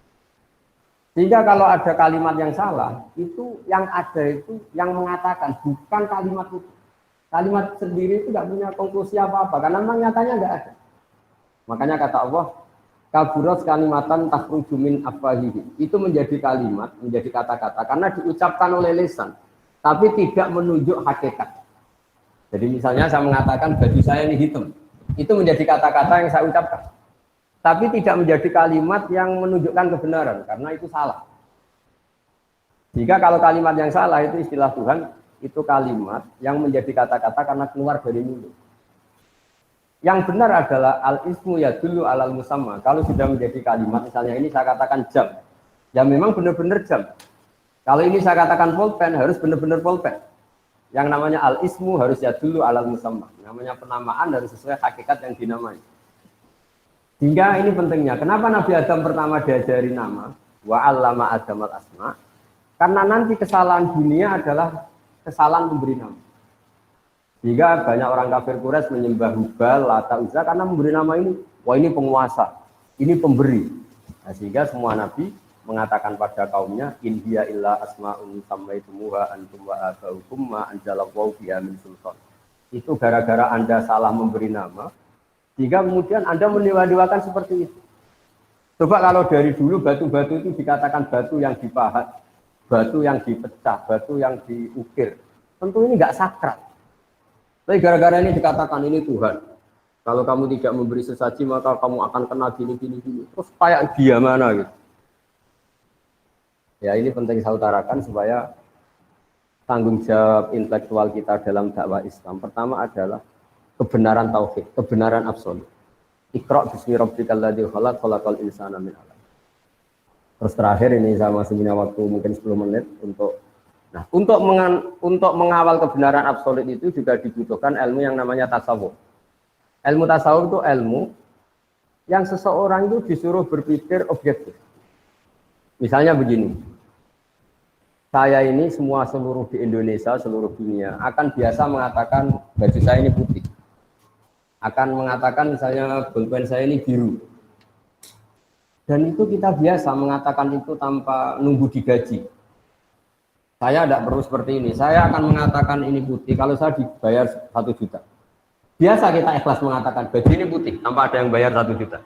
Sehingga kalau ada kalimat yang salah, itu yang ada itu yang mengatakan, bukan kalimat itu. Kalimat sendiri itu nggak punya konklusi apa-apa, karena memang nyatanya nggak ada. Makanya kata Allah, kaburat kalimatan takhruju min afwahihi. Itu menjadi kalimat, menjadi kata-kata, karena diucapkan oleh lisan, tapi tidak menunjuk hakikat. Jadi misalnya saya mengatakan baju saya ini hitam, itu menjadi kata-kata yang saya ucapkan. Tapi tidak menjadi kalimat yang menunjukkan kebenaran, karena itu salah. Jika kalau kalimat yang salah itu istilah Tuhan, itu kalimat yang menjadi kata-kata karena keluar dari mulut. Yang benar adalah al-ismu ya dulu alal musamma. Kalau sudah menjadi kalimat, misalnya ini saya katakan jam, ya memang benar-benar jam. Kalau ini saya katakan pulpen, harus benar-benar pulpen. Yang namanya al-ismu harus ya dulu alal musamma. Namanya penamaan harus sesuai hakikat yang dinamai. Sehingga ini pentingnya. Kenapa Nabi Adam pertama diajari nama? Wa 'allama Adam al-asma. Karena nanti kesalahan dunia adalah kesalahan memberi nama. Sehingga banyak orang kafir Quraisy menyembah Hubal, Lata, Uzza karena memberi nama ini. Wah, ini penguasa, ini pemberi. Nah, sehingga semua nabi mengatakan pada kaumnya, in hiya illa asma'un sammaitumuha antum wa abaukum ma anzalallahu biha min sultan. Itu gara-gara Anda salah memberi nama, sehingga kemudian Anda meniwa-niwakan seperti itu. Coba kalau dari dulu batu-batu itu dikatakan batu yang dipahat, batu yang dipecah, batu yang diukir. Tentu ini nggak sakral. Tapi gara-gara ini dikatakan ini Tuhan. Kalau kamu tidak memberi sesaji maka kamu akan kena gini. Terus kayak dia mana gitu. Ya ini penting saya utarakan supaya tanggung jawab intelektual kita dalam dakwah Islam. Pertama adalah kebenaran tauhid, kebenaran absolut. Iqra' bismi rabbikal ladzi khalaq, khalaqal insana min 'alaq. Terus terakhir ini saya masih punya waktu mungkin 10 menit untuk untuk mengawal kebenaran absolut itu juga dibutuhkan ilmu yang namanya tasawuf. Ilmu tasawuf itu ilmu yang seseorang itu disuruh berpikir objektif. Misalnya begini, saya ini seluruh di Indonesia, seluruh dunia akan biasa mengatakan baju saya ini putih. Akan mengatakan misalnya bolpen saya ini biru. Dan itu kita biasa mengatakan itu tanpa nunggu digaji. Saya tidak perlu seperti ini. Saya akan mengatakan ini putih kalau saya dibayar 1 juta. Biasa kita ikhlas mengatakan baju ini putih tanpa ada yang bayar 1 juta.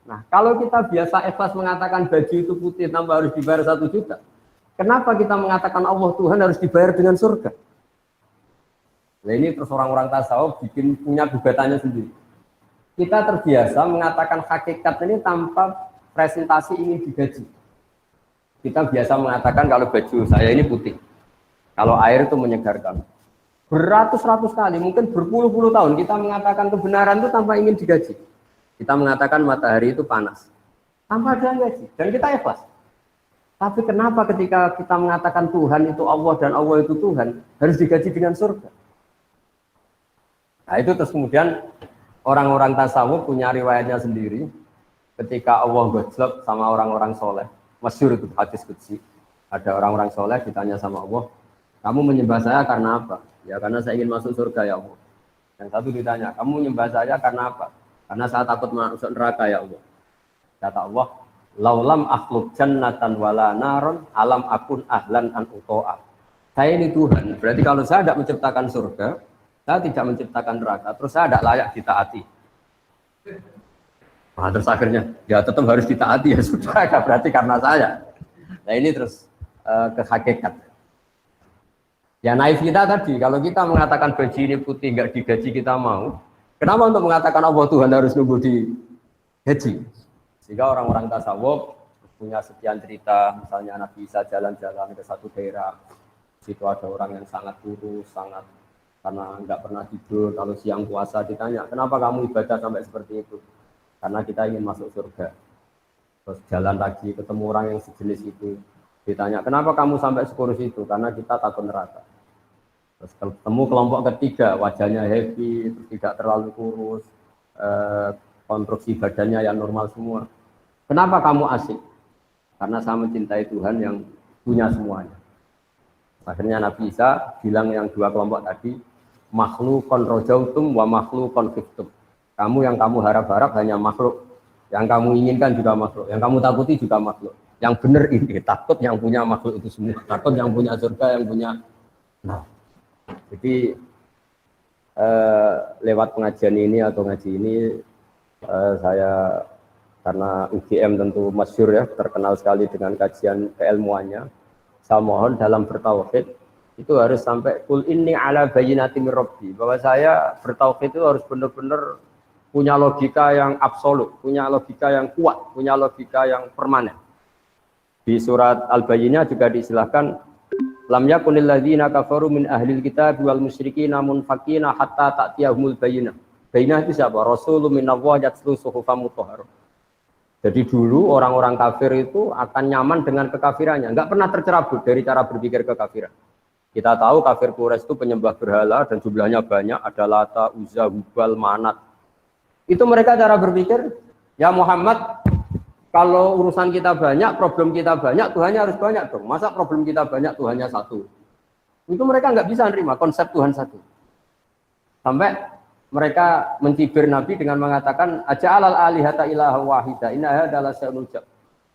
Nah, kalau kita biasa ikhlas mengatakan baju itu putih tanpa harus dibayar 1 juta, kenapa kita mengatakan Allah Tuhan harus dibayar dengan surga? Nah, ini terus orang-orang tasawuf bikin punya gugatannya sendiri. Kita terbiasa mengatakan hakikat ini tanpa presentasi ingin digaji. Kita biasa mengatakan kalau baju saya ini putih, kalau air itu menyegarkan. Beratus-ratus kali, mungkin berpuluh-puluh tahun kita mengatakan kebenaran itu tanpa ingin digaji. Kita mengatakan matahari itu panas, tanpa ada yang gaji, dan kita ikhlas. Tapi kenapa ketika kita mengatakan Tuhan itu Allah dan Allah itu Tuhan, harus digaji dengan surga? Nah itu terus kemudian orang-orang tasawuf punya riwayatnya sendiri. Ketika Allah gojlok sama orang-orang soleh, masyhur itu hadis qudsi. Ada orang-orang soleh ditanya sama Allah, kamu menyembah saya karena apa? Ya karena saya ingin masuk surga ya Allah. Yang satu ditanya, kamu menyembah saya karena apa? Karena saya takut masuk neraka ya Allah. Kata Allah, laulam akhluk jannatan wala naron alam akun ahlan an uto'a. Saya ini Tuhan, berarti kalau saya tidak menciptakan surga, saya tidak menciptakan neraka, terus saya tidak layak ditaati. Nah, terus akhirnya ya tetap harus ditaati ya sudah, berarti karena saya. Nah ini terus ke hakikat. Ya naif kita tadi, kalau kita mengatakan baju ini putih nggak digaji kita mau. Kenapa untuk mengatakan Allah Tuhan harus nunggu digaji? Sehingga orang-orang tasawuf punya sekian cerita, misalnya Nabi Isa jalan-jalan ke satu daerah, situ ada orang yang sangat kurus, sangat karena nggak pernah tidur, kalau siang puasa ditanya, kenapa kamu ibadah sampai seperti itu? Karena kita ingin masuk surga. Terus jalan lagi ketemu orang yang sejenis itu, ditanya, kenapa kamu sampai sekurus itu? Karena kita takut neraka. Terus ketemu kelompok ketiga, wajahnya happy, terus tidak terlalu kurus, konstruksi badannya yang normal semua. Kenapa kamu asik? Karena saya mencintai Tuhan yang punya semuanya. Akhirnya Nabi Isa bilang yang dua kelompok tadi, makhlukon rojautum wa makhlukon fiktum. Kamu yang kamu harap-harap hanya makhluk, yang kamu inginkan juga makhluk, yang kamu takuti juga makhluk. Yang benar ini takut yang punya makhluk itu semua, takut yang punya surga, yang punya. Nah, jadi lewat pengajian ini atau ngaji ini saya karena UGM tentu masyhur ya, terkenal sekali dengan kajian keilmuannya. Saya mohon dalam bertauhid itu harus sampai kul inni ala bayyinati min rabbi, bahwa saya bertauhid itu harus benar-benar punya logika yang absolut, punya logika yang kuat, punya logika yang permanen. Di surat Al-Bayyinah juga diistilahkan lam yakunil ladzina kafaru min ahlil kitab wal musyrikin munfaqina hatta ta'tiyahumul bayyinah. Bainah itu siapa? Rasulun minallah yatslu suhufan mutahharah. Jadi dulu orang-orang kafir itu akan nyaman dengan kekafirannya, nggak pernah tercerabut dari cara berpikir kekafiran. Kita tahu kafir Quraisy itu penyembah berhala dan jumlahnya banyak, ada Lata, Uzza, Hubal, Manat. Itu mereka cara berpikir, ya Muhammad, kalau urusan kita banyak, problem kita banyak, Tuhannya harus banyak dong. Masa problem kita banyak, Tuhannya satu? Itu mereka nggak bisa nerima konsep Tuhan satu. Sampai mereka mencibir Nabi dengan mengatakan aja'alal alihata ilaha wahida inna hadza la syai'un ujab.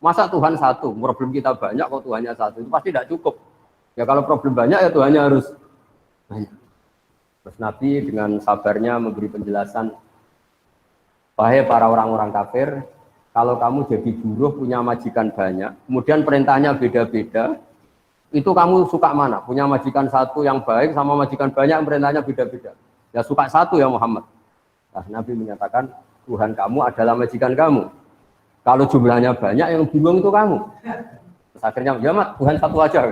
Masa Tuhan satu, problem kita banyak kok Tuhannya satu, itu pasti tidak cukup. Ya kalau problem banyak ya Tuhannya harus banyak. Terus Nabi dengan sabarnya memberi penjelasan, wahai para orang-orang kafir, kalau kamu jadi buruh punya majikan banyak, kemudian perintahnya beda-beda, itu kamu suka mana? Punya majikan satu yang baik sama majikan banyak yang perintahnya beda-beda. Ya suka satu ya Muhammad. Nah, Nabi menyatakan Tuhan kamu adalah majikan kamu. Kalau jumlahnya banyak yang bingung itu kamu. Terus akhirnya ya mat Tuhan satu aja.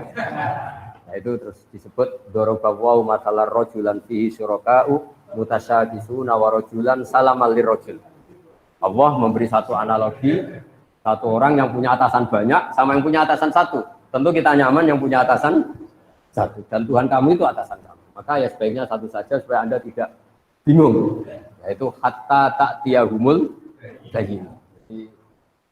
Nah, itu terus disebut dorobawu masalah rojulan fihi syuraka'u mutasyabisuna wa rojulan salamal lirrojul. Allah memberi satu analogi, satu orang yang punya atasan banyak sama yang punya atasan satu. Tentu kita nyaman yang punya atasan satu. Dan Tuhan kamu itu atasan kamu. Maka ya sebaiknya satu saja supaya Anda tidak bingung. Yaitu hatta ta'tiyahumul bayyinah. Jadi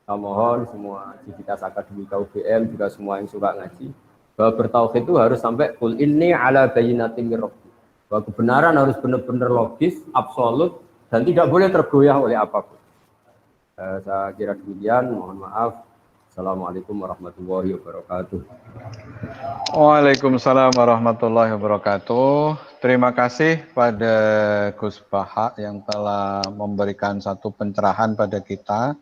saya mohon semua civitas akademika UGM juga semua yang suka ngaji bahwa bertauhid itu harus sampai qul inni ala bayyinatin mir rabbi. Bahwa kebenaran harus benar-benar logis, absolut dan tidak boleh tergoyah oleh apapun. Saya kira demikian, mohon maaf. Assalamualaikum warahmatullahi wabarakatuh. Waalaikumsalam warahmatullahi wabarakatuh. Terima kasih pada Gus Baha yang telah memberikan satu pencerahan pada kita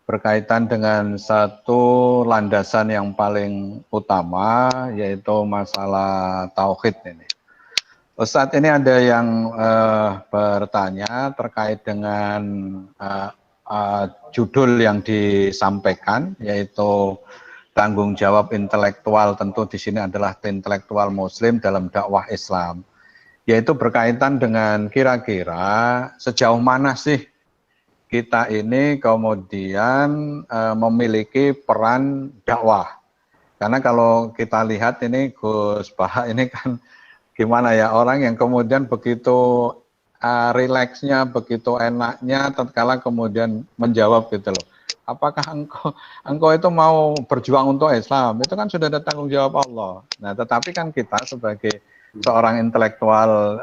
berkaitan dengan satu landasan yang paling utama, yaitu masalah tauhid ini. Ustadz, ini ada yang bertanya terkait dengan judul yang disampaikan, yaitu tanggung jawab intelektual. Tentu di sini adalah intelektual Muslim dalam dakwah Islam, yaitu berkaitan dengan kira-kira sejauh mana sih kita ini kemudian memiliki peran dakwah. Karena kalau kita lihat ini Gus Baha ini kan gimana ya, orang yang kemudian begitu rileksnya, begitu enaknya tatkala kemudian menjawab gitu loh. Apakah engkau itu mau berjuang untuk Islam? Itu kan sudah ada tanggung jawab Allah. Nah, tetapi kan kita sebagai seorang intelektual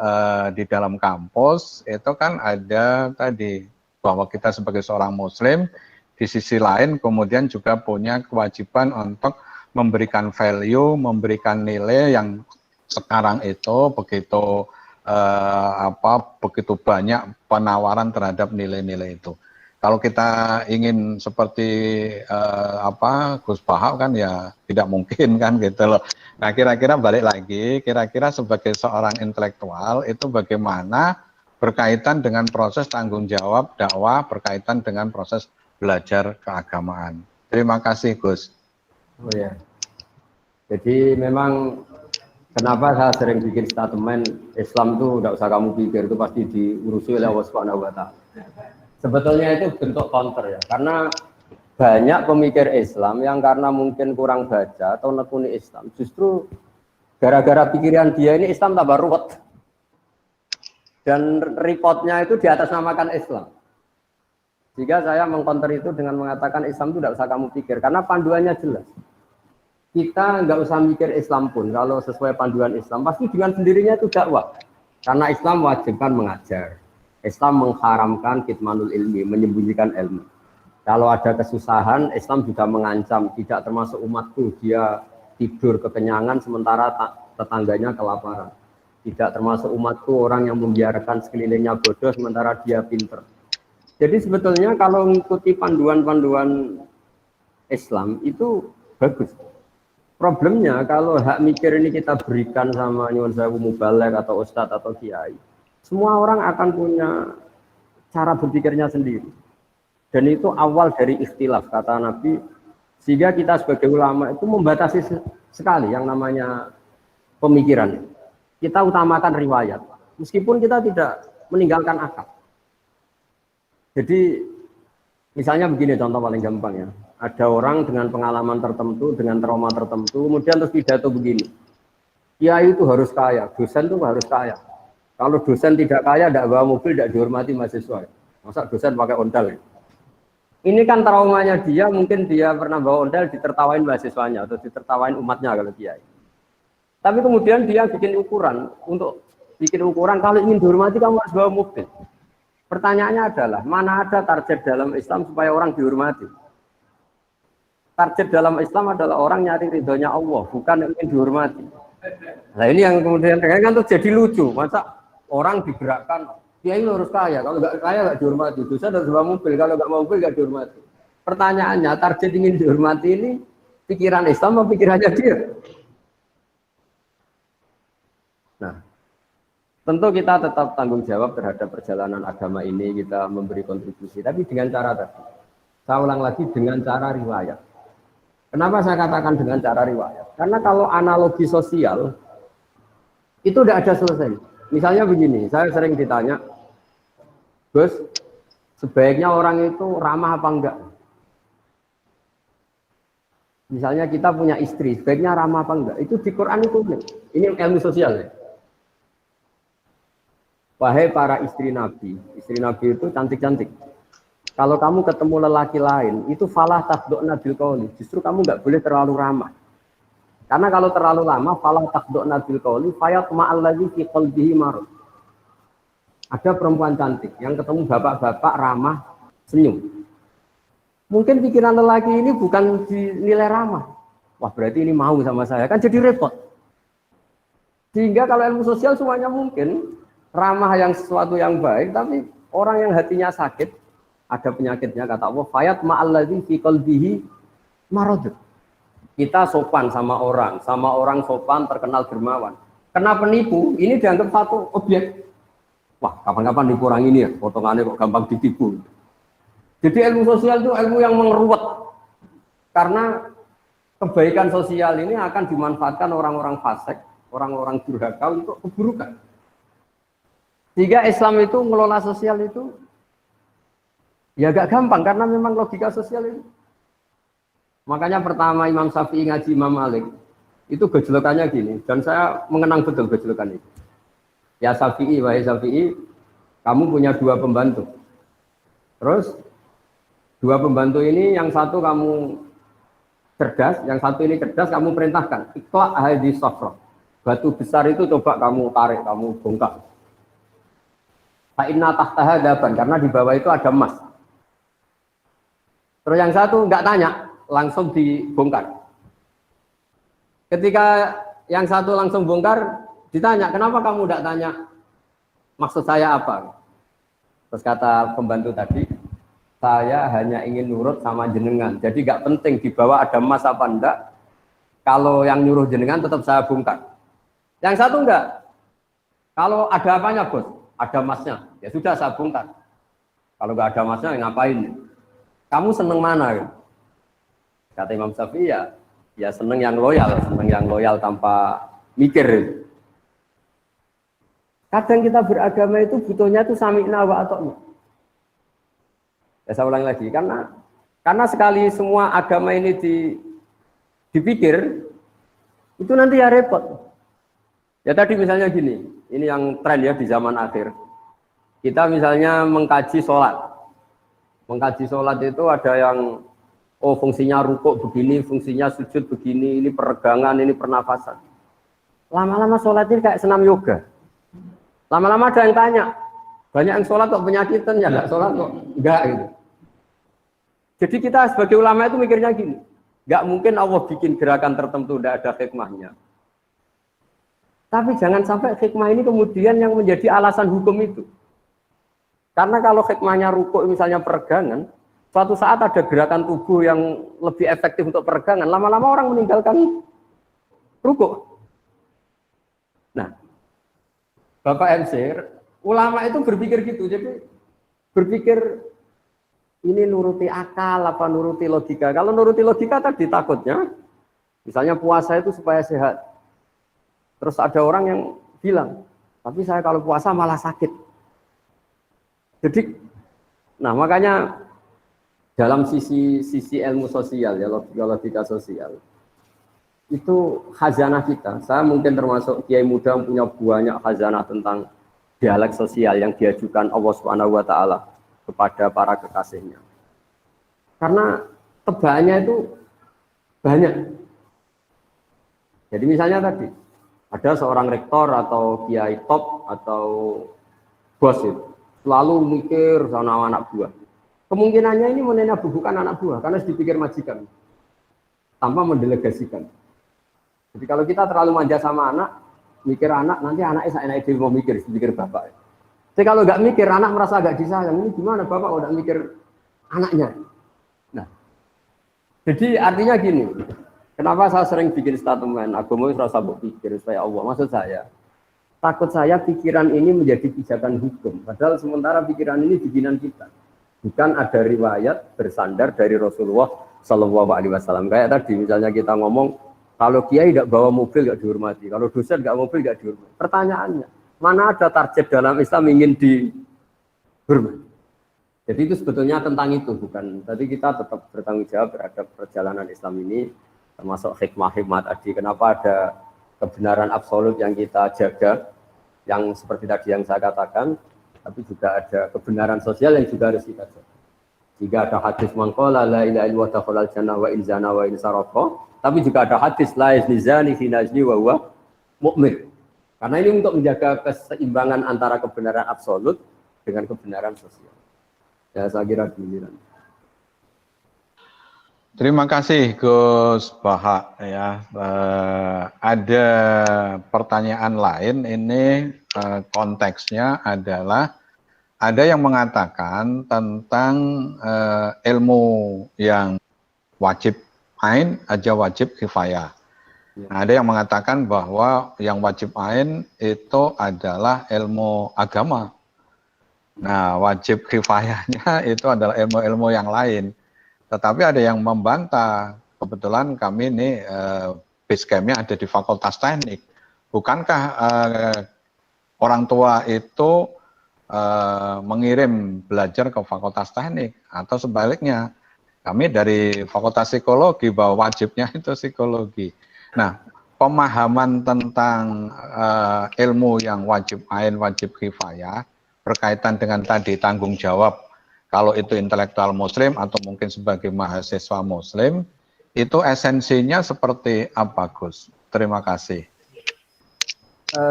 di dalam kampus itu kan ada tadi bahwa kita sebagai seorang Muslim di sisi lain kemudian juga punya kewajiban untuk memberikan value, memberikan nilai yang sekarang itu begitu begitu banyak penawaran terhadap nilai-nilai itu. Kalau kita ingin seperti Gus Baha kan ya tidak mungkin kan gitu loh. Nah, kira-kira balik lagi, kira-kira sebagai seorang intelektual itu bagaimana berkaitan dengan proses tanggung jawab dakwah, berkaitan dengan proses belajar keagamaan. Terima kasih Gus. Oh ya. Jadi memang kenapa saya sering bikin statement Islam itu tidak usah kamu pikir, itu pasti diurusi oleh Allah Subhanahu wa Ta'ala. Sebetulnya itu bentuk counter ya, karena banyak pemikir Islam yang karena mungkin kurang baca atau nekuni Islam, justru gara-gara pikiran dia ini Islam tambah ruwet. Dan reportnya itu diatasnamakan Islam. Jika saya mengcounter itu dengan mengatakan Islam itu tidak usah kamu pikir, karena panduannya jelas. Kita nggak usah mikir Islam pun, kalau sesuai panduan Islam, pasti dengan sendirinya itu dakwah. Karena Islam wajibkan mengajar. Islam mengharamkan kitmanul ilmi, menyembunyikan ilmu. Kalau ada kesusahan, Islam juga mengancam, tidak termasuk umatku, dia tidur kekenyangan sementara tetangganya kelaparan. Tidak termasuk umatku orang yang membiarkan sekelilingnya bodoh sementara dia pinter. Jadi sebetulnya kalau mengikuti panduan-panduan Islam itu bagus. Problemnya kalau hak mikir ini kita berikan sama nyuwun sewu mubalek atau ustadz atau kiai, semua orang akan punya cara berpikirnya sendiri. Dan itu awal dari ikhtilaf kata Nabi, sehingga kita sebagai ulama itu membatasi sekali yang namanya pemikiran. Kita utamakan riwayat, meskipun kita tidak meninggalkan akal. Jadi misalnya begini contoh paling gampang ya. Ada orang dengan pengalaman tertentu, dengan trauma tertentu, kemudian terus pidato begini. Kiai itu harus kaya, dosen itu harus kaya. Kalau dosen tidak kaya, tidak bawa mobil, tidak dihormati mahasiswa. Masa dosen pakai ondel? Ini kan traumanya dia, mungkin dia pernah bawa ondel, ditertawain mahasiswanya atau ditertawain umatnya kalau kiai. Tapi kemudian dia bikin ukuran, untuk bikin ukuran kalau ingin dihormati kamu harus bawa mobil. Pertanyaannya adalah, mana ada target dalam Islam supaya orang dihormati? Target dalam Islam adalah orang nyari ridhonya Allah, bukan ingin dihormati. Nah ini yang kemudian kan tuh jadi lucu, masa orang digerakkan, dia ini harus kaya, kalau nggak kaya nggak dihormati, dosa harus bawa mobil, kalau nggak mobil nggak dihormati. Pertanyaannya, target ingin dihormati ini pikiran Islam atau pikirannya dia? Nah, tentu kita tetap tanggung jawab terhadap perjalanan agama ini, kita memberi kontribusi, tapi dengan cara tadi. Saya ulang lagi, dengan cara riwayat. Kenapa saya katakan dengan cara riwayat? Karena kalau analogi sosial, itu tidak ada selesai. Misalnya begini, saya sering ditanya, Gus, sebaiknya orang itu ramah apa enggak? Misalnya kita punya istri, sebaiknya ramah apa enggak? Itu di Quran itu, ini ilmu sosial ya. Wahai para istri Nabi itu cantik-cantik. Kalau kamu ketemu lelaki lain, itu falah taqdu'na bil qawli. Justru kamu nggak boleh terlalu ramah. Karena kalau terlalu lama, falah taqdu'na bil qawli, fayatma allazi fi qalbihi marad. Ada perempuan cantik yang ketemu bapak-bapak ramah, senyum. Mungkin pikiran lelaki ini bukan dinilai ramah. Wah, berarti ini mau sama saya, kan jadi repot. Sehingga kalau ilmu sosial semuanya mungkin ramah yang sesuatu yang baik, tapi orang yang hatinya sakit, ada penyakitnya, kata Allah, fayat ma'alladzi fi qalbihi marad. Kita sopan sama orang sopan, terkenal dermawan. Kena penipu, ini dianggap satu objek. Wah, kapan-kapan nipu orang ini ya, potongannya kok gampang ditipu. Jadi ilmu sosial itu ilmu yang mengeruwet. Karena kebaikan sosial ini akan dimanfaatkan orang-orang fasik, orang-orang durhaka untuk keburukan. Sehingga Islam itu mengelola sosial itu ya agak gampang karena memang logika sosial itu. Makanya pertama Imam Syafi'i ngaji Imam Malik itu gejolokannya gini, dan saya mengenang betul gejolokan itu. Ya Syafi'i, wahai Syafi'i, kamu punya 2 pembantu. Terus 2 pembantu ini yang satu kamu cerdas, yang satu ini cerdas, kamu perintahkan ikhla' hadhihi safra. Batu besar itu coba kamu tarik, kamu bongkar. Fa inna tahtaha daban, karena di bawah itu ada emas. Terus yang satu nggak tanya, langsung dibongkar. Ketika yang satu langsung bongkar, ditanya, kenapa kamu nggak tanya maksud saya apa? Terus kata pembantu tadi, saya hanya ingin nurut sama jenengan. Jadi nggak penting di bawah ada emas apa enggak. Kalau yang nyuruh jenengan tetap saya bongkar. Yang satu enggak. Kalau ada apanya bos? Ada emasnya. Ya sudah saya bongkar. Kalau nggak ada emasnya ngapain? Kamu seneng mana? Kata Imam Syafi'i ya seneng yang loyal tanpa mikir. Kadang kita beragama itu butuhnya itu sami'na wa ata'na. Ya saya ulang lagi, karena sekali semua agama ini dipikir, itu nanti ya repot. Ya tadi misalnya gini, ini yang tren ya di zaman akhir. Kita misalnya mengkaji sholat. Mengkaji sholat itu ada yang fungsinya rukuk begini, fungsinya sujud begini, ini peregangan, ini pernafasan. Lama-lama sholat ini kayak senam yoga. Lama-lama ada yang tanya, banyak yang sholat kok penyakitan, ya enggak sholat kok enggak gitu. Jadi kita sebagai ulama itu mikirnya gini, enggak mungkin Allah bikin gerakan tertentu tidak ada hikmahnya. Tapi jangan sampai hikmah ini kemudian yang menjadi alasan hukum itu. Karena kalau hikmahnya rukuk misalnya peregangan, suatu saat ada gerakan tubuh yang lebih efektif untuk peregangan, lama-lama orang meninggalkan rukuk. Nah, Bapak MC, ulama itu berpikir gitu, jadi berpikir ini nuruti akal apa nuruti logika. Kalau nuruti logika tadi takutnya, misalnya puasa itu supaya sehat. Terus ada orang yang bilang, tapi saya kalau puasa malah sakit. Jadi Nah, makanya dalam sisi ilmu sosial ya, logika sosial itu khazanah kita. Saya mungkin termasuk kiai muda yang punya banyak khazanah tentang dialek sosial yang diajukan Allah Subhanahu wa taala kepada para kekasihnya. Karena tebaannya itu banyak. Jadi misalnya tadi ada seorang rektor atau kiai top atau bos itu selalu mikir sama anak buah. Kemungkinannya ini bukan anak buah karena dipikir majikan tanpa mendelegasikan. Jadi kalau kita terlalu manja sama anak, mikir anak, nanti anaknya seenaknya dia mau mikir bapak. Jadi kalau nggak mikir, anak merasa agak disayang. Ini gimana bapak kalau nggak mikir anaknya? Nah, jadi artinya gini, kenapa saya sering bikin statement, agama itu rasa berpikir supaya Allah. Maksud saya, takut saya pikiran ini menjadi pijakan hukum. Padahal sementara pikiran ini bikinan kita. Bukan ada riwayat bersandar dari Rasulullah Shallallahu Alaihi Wasallam. Kayak tadi misalnya kita ngomong, kalau kiai tidak bawa mobil tidak dihormati, kalau dosen tidak mobil tidak dihormati. Pertanyaannya, mana ada target dalam Islam ingin dihormati? Jadi itu sebetulnya tentang itu, bukan. Tadi kita tetap bertanggung jawab terhadap perjalanan Islam ini, termasuk hikmah-hikmah tadi. Kenapa ada kebenaran absolut yang kita jaga, yang seperti tadi yang saya katakan, tapi juga ada kebenaran sosial yang juga harus kita jaga. Jika ada hadis mangqala la ilaha illallah dakhalal jannah wa in zana wa in saraqa, tapi juga ada hadis la yazni zani fi nazni wa huwa mu'min. Karena ini untuk menjaga keseimbangan antara kebenaran absolut dengan kebenaran sosial. Ya, saya kira demikian. Terima kasih Gus Bahak ya. Ada pertanyaan lain ini konteksnya adalah ada yang mengatakan tentang ilmu yang wajib ain aja wajib kifayah. Nah, ada yang mengatakan bahwa yang wajib ain itu adalah ilmu agama. Nah, wajib kifayahnya itu adalah ilmu-ilmu yang lain. Tetapi ada yang membantah. Kebetulan kami ini base camp-nya ada di Fakultas Teknik. Bukankah orang tua itu mengirim belajar ke Fakultas Teknik atau sebaliknya? Kami dari Fakultas Psikologi bahwa wajibnya itu psikologi. Nah, pemahaman tentang ilmu yang wajib ain, wajib kifayah berkaitan dengan tadi tanggung jawab kalau itu intelektual muslim atau mungkin sebagai mahasiswa muslim, itu esensinya seperti apa, Gus? Terima kasih.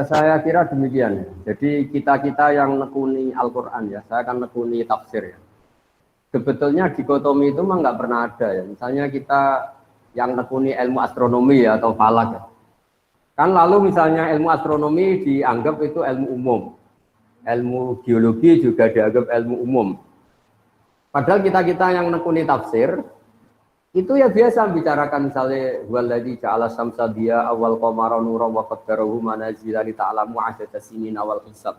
Saya kira demikian. Jadi kita yang nekuni Al-Quran ya, saya akan nekuni tafsir ya. Sebetulnya dikotomi itu mah nggak pernah ada ya. Misalnya kita yang nekuni ilmu astronomi ya, atau falak ya. Kan lalu misalnya ilmu astronomi dianggap itu ilmu umum. Ilmu geologi juga dianggap ilmu umum. Padahal kita yang nekuni tafsir, itu ya biasa bicarakan misalnya waladzi ja'ala syamsa diya awal qamara nuran wa qaddarahu manazila li ta'lamu 'adada sinin awal hisab.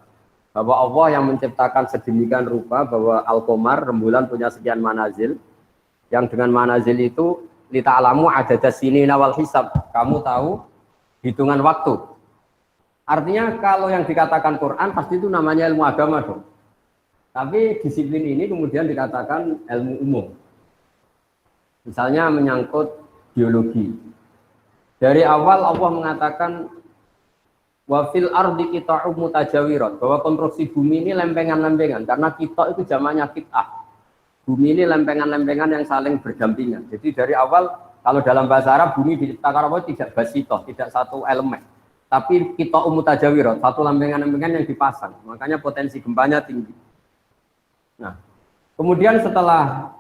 Bahwa Allah yang menciptakan sedemikian rupa bahwa al-qamar rembulan punya sekian manazil, yang dengan manazil itu li ta'lamu 'adada sinin awal hisab. Kamu tahu hitungan waktu. Artinya kalau yang dikatakan Quran pasti itu namanya ilmu agama dong. Tapi disiplin ini kemudian dikatakan ilmu umum. Misalnya menyangkut biologi. Dari awal Allah mengatakan wa fil ardi qita'um mutajawirat, bahwa konstruksi bumi ini lempengan-lempengan, karena kita itu jamaknya qit'ah. Bumi ini lempengan-lempengan yang saling berdampingan. Jadi dari awal kalau dalam bahasa Arab bumi diciptakan Allah tidak basitoh, tidak satu elemen. Tapi qita'um mutajawirat, satu lempengan-lempengan yang dipasang. Makanya potensi gempanya tinggi. Nah, kemudian setelah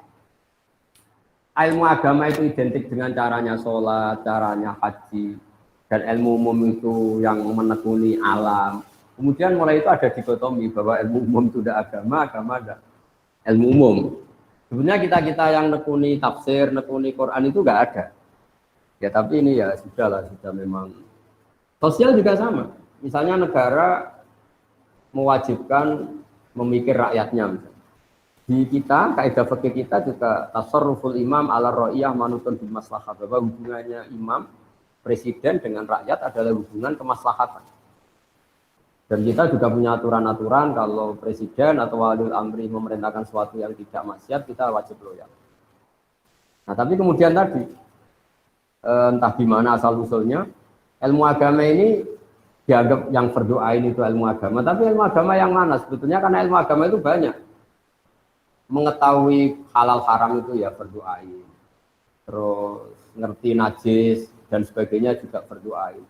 ilmu agama itu identik dengan caranya sholat, caranya haji, dan ilmu umum itu yang menekuni alam. Kemudian mulai itu ada dikotomi bahwa ilmu umum itu tidak agama, agama ada ilmu umum. Sebenarnya kita yang nekuni tafsir, nekuni Quran itu nggak ada. Ya tapi ini ya sudah memang. Sosial juga sama. Misalnya negara mewajibkan memikir rakyatnya. Misalnya. Di kita, kaidah fikih kita juga tasarruful imam ala ra'iyah manutun bil maslahah, bahwa hubungannya imam presiden dengan rakyat adalah hubungan kemaslahatan. Dan kita juga punya aturan-aturan kalau presiden atau waliul amri memerintahkan sesuatu yang tidak maksiat, kita wajib loyal. Nah, tapi kemudian tadi, entah gimana asal-usulnya, ilmu agama ini dianggap yang fardu ain itu ilmu agama. Tapi ilmu agama yang mana? Sebetulnya karena ilmu agama itu banyak. Mengetahui halal haram itu ya fardu ain. Terus ngerti najis dan sebagainya juga fardu ain.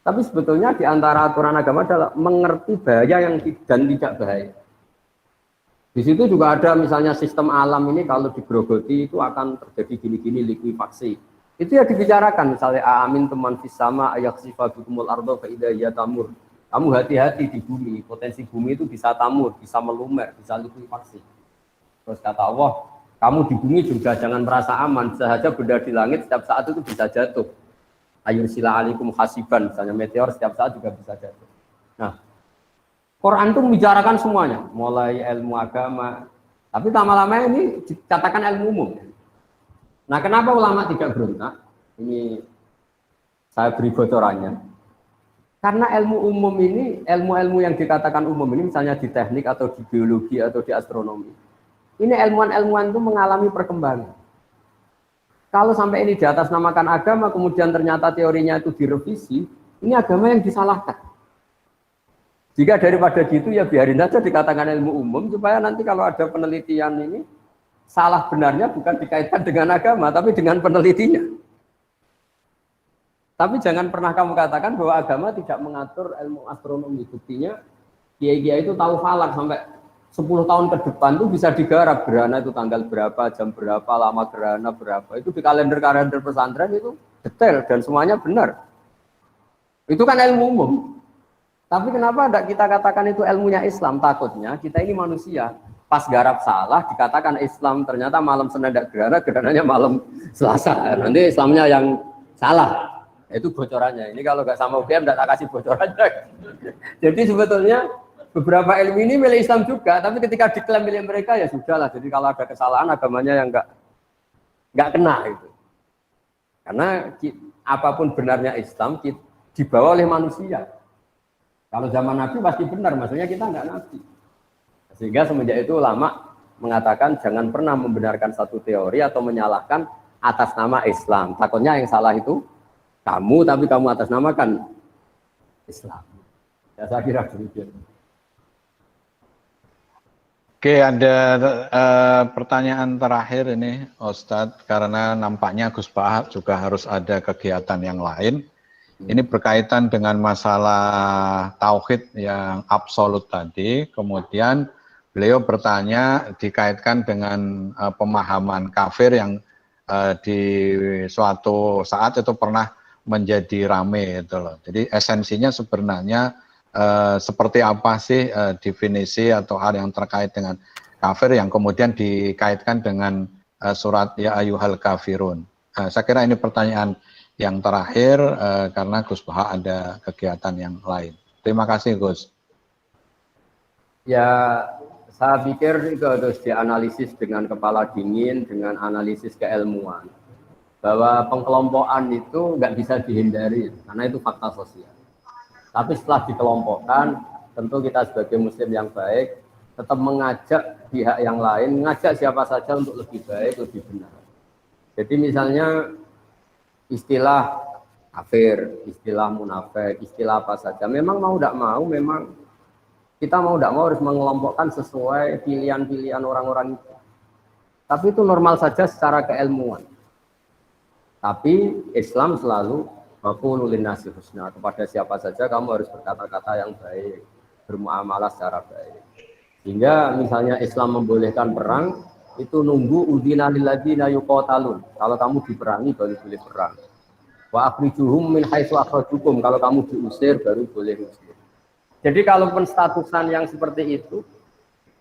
Tapi sebetulnya di antara aturan agama adalah mengerti bahaya yang dan tidak bahaya. Di situ juga ada misalnya sistem alam ini kalau digerogoti itu akan terjadi gini-gini likuifaksi. Itu ya dibicarakan misalnya amin teman fisama ayak sifatul ardo faida ya tamur. Kamu hati-hati di bumi, potensi bumi itu bisa tamur, bisa melumer, bisa likuifaksi. Terus kata Allah, kamu di bumi juga jangan merasa aman, bisa saja benda di langit setiap saat itu bisa jatuh. Ayur sila alikum hasiban, misalnya meteor setiap saat juga bisa jatuh. Nah, Quran itu membicarakan semuanya, mulai ilmu agama, tapi lama-lama ini dikatakan ilmu umum. Nah, kenapa ulama tidak berontak? Ini saya beri bocorannya. Karena ilmu umum ini, ilmu-ilmu yang dikatakan umum ini, misalnya di teknik atau di biologi atau di astronomi, ini ilmuwan-ilmuwan itu mengalami perkembangan. Kalau sampai ini di atas namakan agama, kemudian ternyata teorinya itu direvisi, ini agama yang disalahkan. Jika daripada gitu ya biarin saja dikatakan ilmu umum, supaya nanti kalau ada penelitian ini, salah benarnya bukan dikaitkan dengan agama, tapi dengan penelitinya. Tapi jangan pernah kamu katakan bahwa agama tidak mengatur ilmu astronomi. Buktinya, kiai-kiai itu tahu falak sampai 10 tahun ke depan itu bisa digarap gerhana itu tanggal berapa, jam berapa, lama gerhana berapa. Itu di kalender-kalender pesantren itu detail dan semuanya benar. Itu kan ilmu umum. Tapi kenapa tidak kita katakan itu ilmunya Islam? Takutnya kita ini manusia. Pas garap salah dikatakan Islam, ternyata malam Senin tidak gerhana, gerhananya malam Selasa. Nanti Islamnya yang salah. Itu bocorannya. Ini kalau nggak sama UGM tidak tak kasih bocorannya. Jadi sebetulnya beberapa ilmu ini milik Islam juga, tapi ketika diklaim milik mereka ya sudahlah. Jadi kalau ada kesalahan agamanya yang nggak kena itu. Karena apapun benarnya Islam dibawa oleh manusia. Kalau zaman Nabi pasti benar, maksudnya kita nggak Nabi. Sehingga semenjak itu ulama mengatakan jangan pernah membenarkan satu teori atau menyalahkan atas nama Islam. Takutnya yang salah itu kamu, tapi kamu atas namakan Islam. Ya saya kira demikian. Oke, ada pertanyaan terakhir ini, Ustadz, karena nampaknya Gus Bahak juga harus ada kegiatan yang lain. Ini berkaitan dengan masalah tauhid yang absolut tadi. Kemudian beliau bertanya dikaitkan dengan pemahaman kafir yang di suatu saat itu pernah menjadi rame itu loh. Jadi esensinya sebenarnya seperti apa sih definisi atau hal yang terkait dengan kafir yang kemudian dikaitkan dengan surat ya ayyuhal kafirun. Saya kira ini pertanyaan yang terakhir karena Gus Bahak ada kegiatan yang lain. Terima kasih Gus. Ya, saya pikir itu harus dianalisis dengan kepala dingin, dengan analisis keilmuan. Bahwa pengkelompokan itu nggak bisa dihindari, karena itu fakta sosial. Tapi setelah dikelompokkan, tentu kita sebagai muslim yang baik, tetap mengajak pihak yang lain, mengajak siapa saja untuk lebih baik, lebih benar. Jadi misalnya istilah kafir, istilah munafik, istilah apa saja, memang mau tidak mau, memang kita mau tidak mau harus mengelompokkan sesuai pilihan-pilihan orang-orang itu. Tapi itu normal saja secara keilmuan. Tapi Islam selalu waqulu linnasi husna, kepada siapa saja kamu harus berkata-kata yang baik, bermuamalah secara baik. Sehingga misalnya Islam membolehkan perang, itu nunggu udina lil ladzina yuqatalun. Kalau kamu diperangi baru boleh perang. Wa akhrijuhum min haitsu akhrajukum, kalau kamu diusir baru boleh usir. Jadi kalau penstatusan yang seperti itu,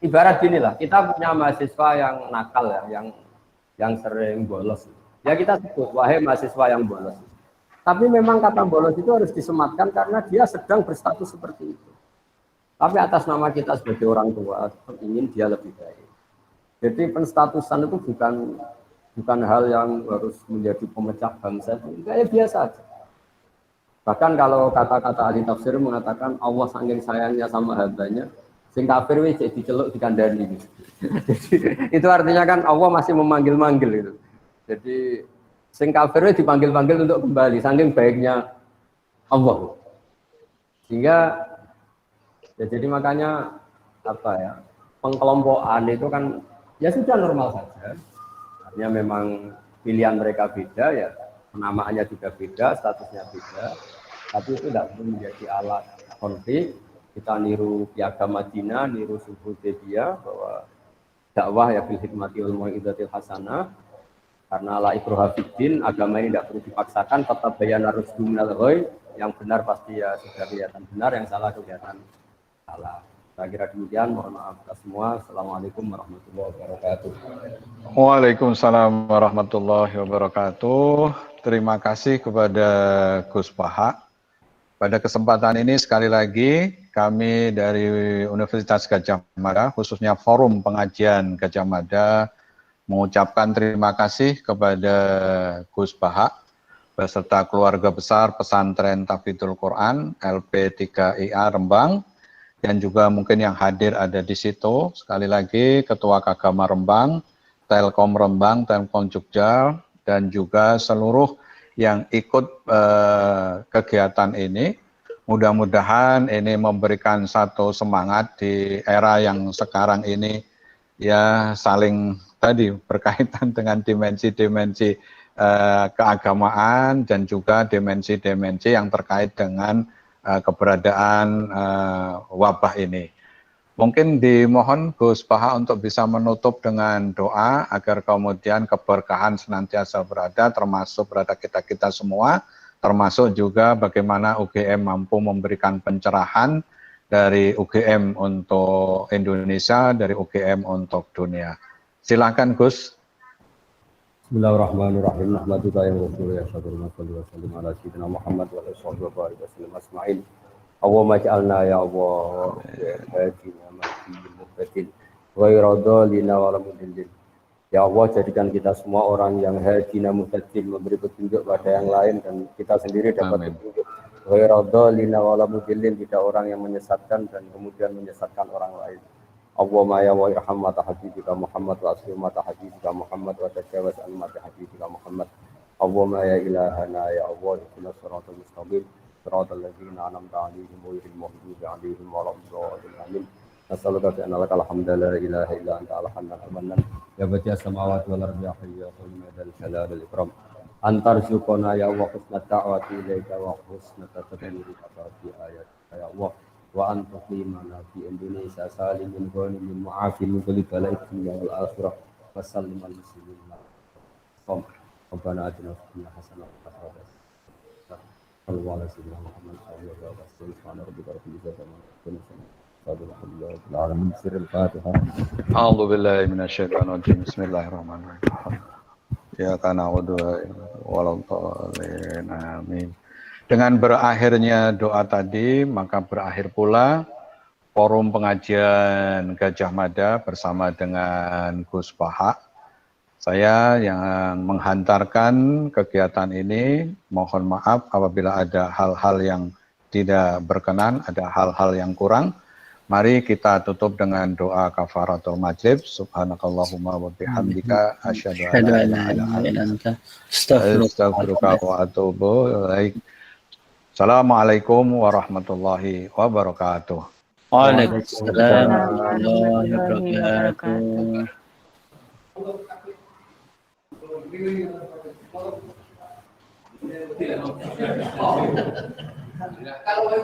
ibarat ginilah, kita punya mahasiswa yang nakal ya, yang sering bolos. Ya kita sebut wahai mahasiswa yang bolos. Tapi memang kata bolos itu harus disematkan karena dia sedang berstatus seperti itu. Tapi atas nama kita sebagai orang tua ingin dia lebih baik. Jadi penstatusan itu bukan hal yang harus menjadi pemecah bangsa. Kayak biasa aja. Bahkan kalau kata-kata ahli tafsir mengatakan Allah saking sayangnya sama hambanya, sing kafir wis diceluk dikandani. Jadi itu artinya kan Allah masih memanggil-manggil gitu. Jadi sing kafir wis dipanggil-panggil untuk kembali saking baiknya Allah. Sehingga ya jadi makanya apa ya? Pengkelompokan itu kan ya sudah normal saja. Artinya memang pilihan mereka beda ya, penamaannya juga beda, statusnya beda. Tapi itu tidak perlu menjadi alat konflik. Kita niru Piagam Madinah, niru Sulhul Hudaybiyah bahwa dakwah ya bil hikmati wal mau'izatil hasanah. Karena la ikraha fiddin, agama ini tidak perlu dipaksakan, tetap bayana rusdu minal ghoi, yang benar pasti ya sudah kelihatan benar, yang salah kelihatan salah. Saya kira demikian, mohon maaf kita semua. Assalamualaikum warahmatullahi wabarakatuh. Waalaikumsalam warahmatullahi wabarakatuh. Terima kasih kepada Gus Baha. Pada kesempatan ini sekali lagi kami dari Universitas Gadjah Mada, khususnya Forum Pengajian Gadjah Mada, mengucapkan terima kasih kepada Gus Baha beserta keluarga besar Pesantren Tahfidzul Quran LP3IA Rembang, dan juga mungkin yang hadir ada di situ. Sekali lagi Ketua Kagama Rembang, Telkom Rembang, Telkom Jogja, dan juga seluruh yang ikut kegiatan ini. Mudah-mudahan ini memberikan satu semangat di era yang sekarang ini ya saling tadi berkaitan dengan dimensi-dimensi keagamaan dan juga dimensi-dimensi yang terkait dengan keberadaan wabah ini. Mungkin dimohon Gus Baha untuk bisa menutup dengan doa agar kemudian keberkahan senantiasa berada, termasuk berada kita semua, termasuk juga bagaimana UGM mampu memberikan pencerahan dari UGM untuk Indonesia, dari UGM untuk dunia. Silakan Gus. Bismillahirrahmanirrahim. Nahmaduka ya Rasul ya syukurna salli wa sallim ala sayyidina Muhammad wa ala alihi wa barik wasallam asma'in. Allahumma ja'alna ya Allah hadina mahdiyin muhtadin ghayra dhalina wa la mudillin. Ya Allah, jadikan kita semua orang yang hadina muhtadin, memberi petunjuk pada yang lain dan kita sendiri dapat petunjuk. Ghayra dhalina wa la mudillin, tidak orang yang menyesatkan dan kemudian menyesatkan orang lain. Allahumma ya wa irham mata habibika Muhammad wa asli mata habibika Muhammad wa tajawaz an mata habibika Muhammad. Allahumma ya ilahana ya Allah, ihdinas siratal mustaqim siratal ladzina an'amta 'alaihim ghairil maghdubi 'alaihim waladdallin. Amin. Nas'aluka bi anna lakal hamda la ilaha illa anta al-hanan al-mannan ya badi'as samawati wal ardi ya hayyu ya qayyum ya dzal jalali wal ikram. Antar syukona ya Allah husnat da'wati ilaika wa husnat tadbirika fi ayat ya Allah. Wa antuqimana fi Indonesia salimin ghanimin mu'afin min kulli bala'in dunya wal akhirah wa sallim al muslimin. Rabbana atina fid dunya hasanah wa fil akhirati hasanah. Sallallahu alaihi wa Muhammad sallallahu alaihi wa sallam. Subhana rabbika rabbil izzati amma yasifun. Alhamdulillahi rabbil alamin. Sirrul Fatihah. A'udzu billahi minasyaitonir rajim. Bismillahirrahmanirrahim. Ya kana na'budu wa la dhalin. Amin. Dengan berakhirnya doa tadi, maka berakhir pula Forum Pengajian Gadjah Mada bersama dengan Gus Baha. Saya yang menghantarkan kegiatan ini, mohon maaf apabila ada hal-hal yang tidak berkenan, ada hal-hal yang kurang. Mari kita tutup dengan doa kafaratul majlis. Subhanakallahumma wa bihamdika asyhadu an la ilaha illa anta astaghfiruka wa atubu ilaik. Assalamualaikum warahmatullahi wabarakatuh. Waalaikumsalam warahmatullahi wabarakatuh. Kalau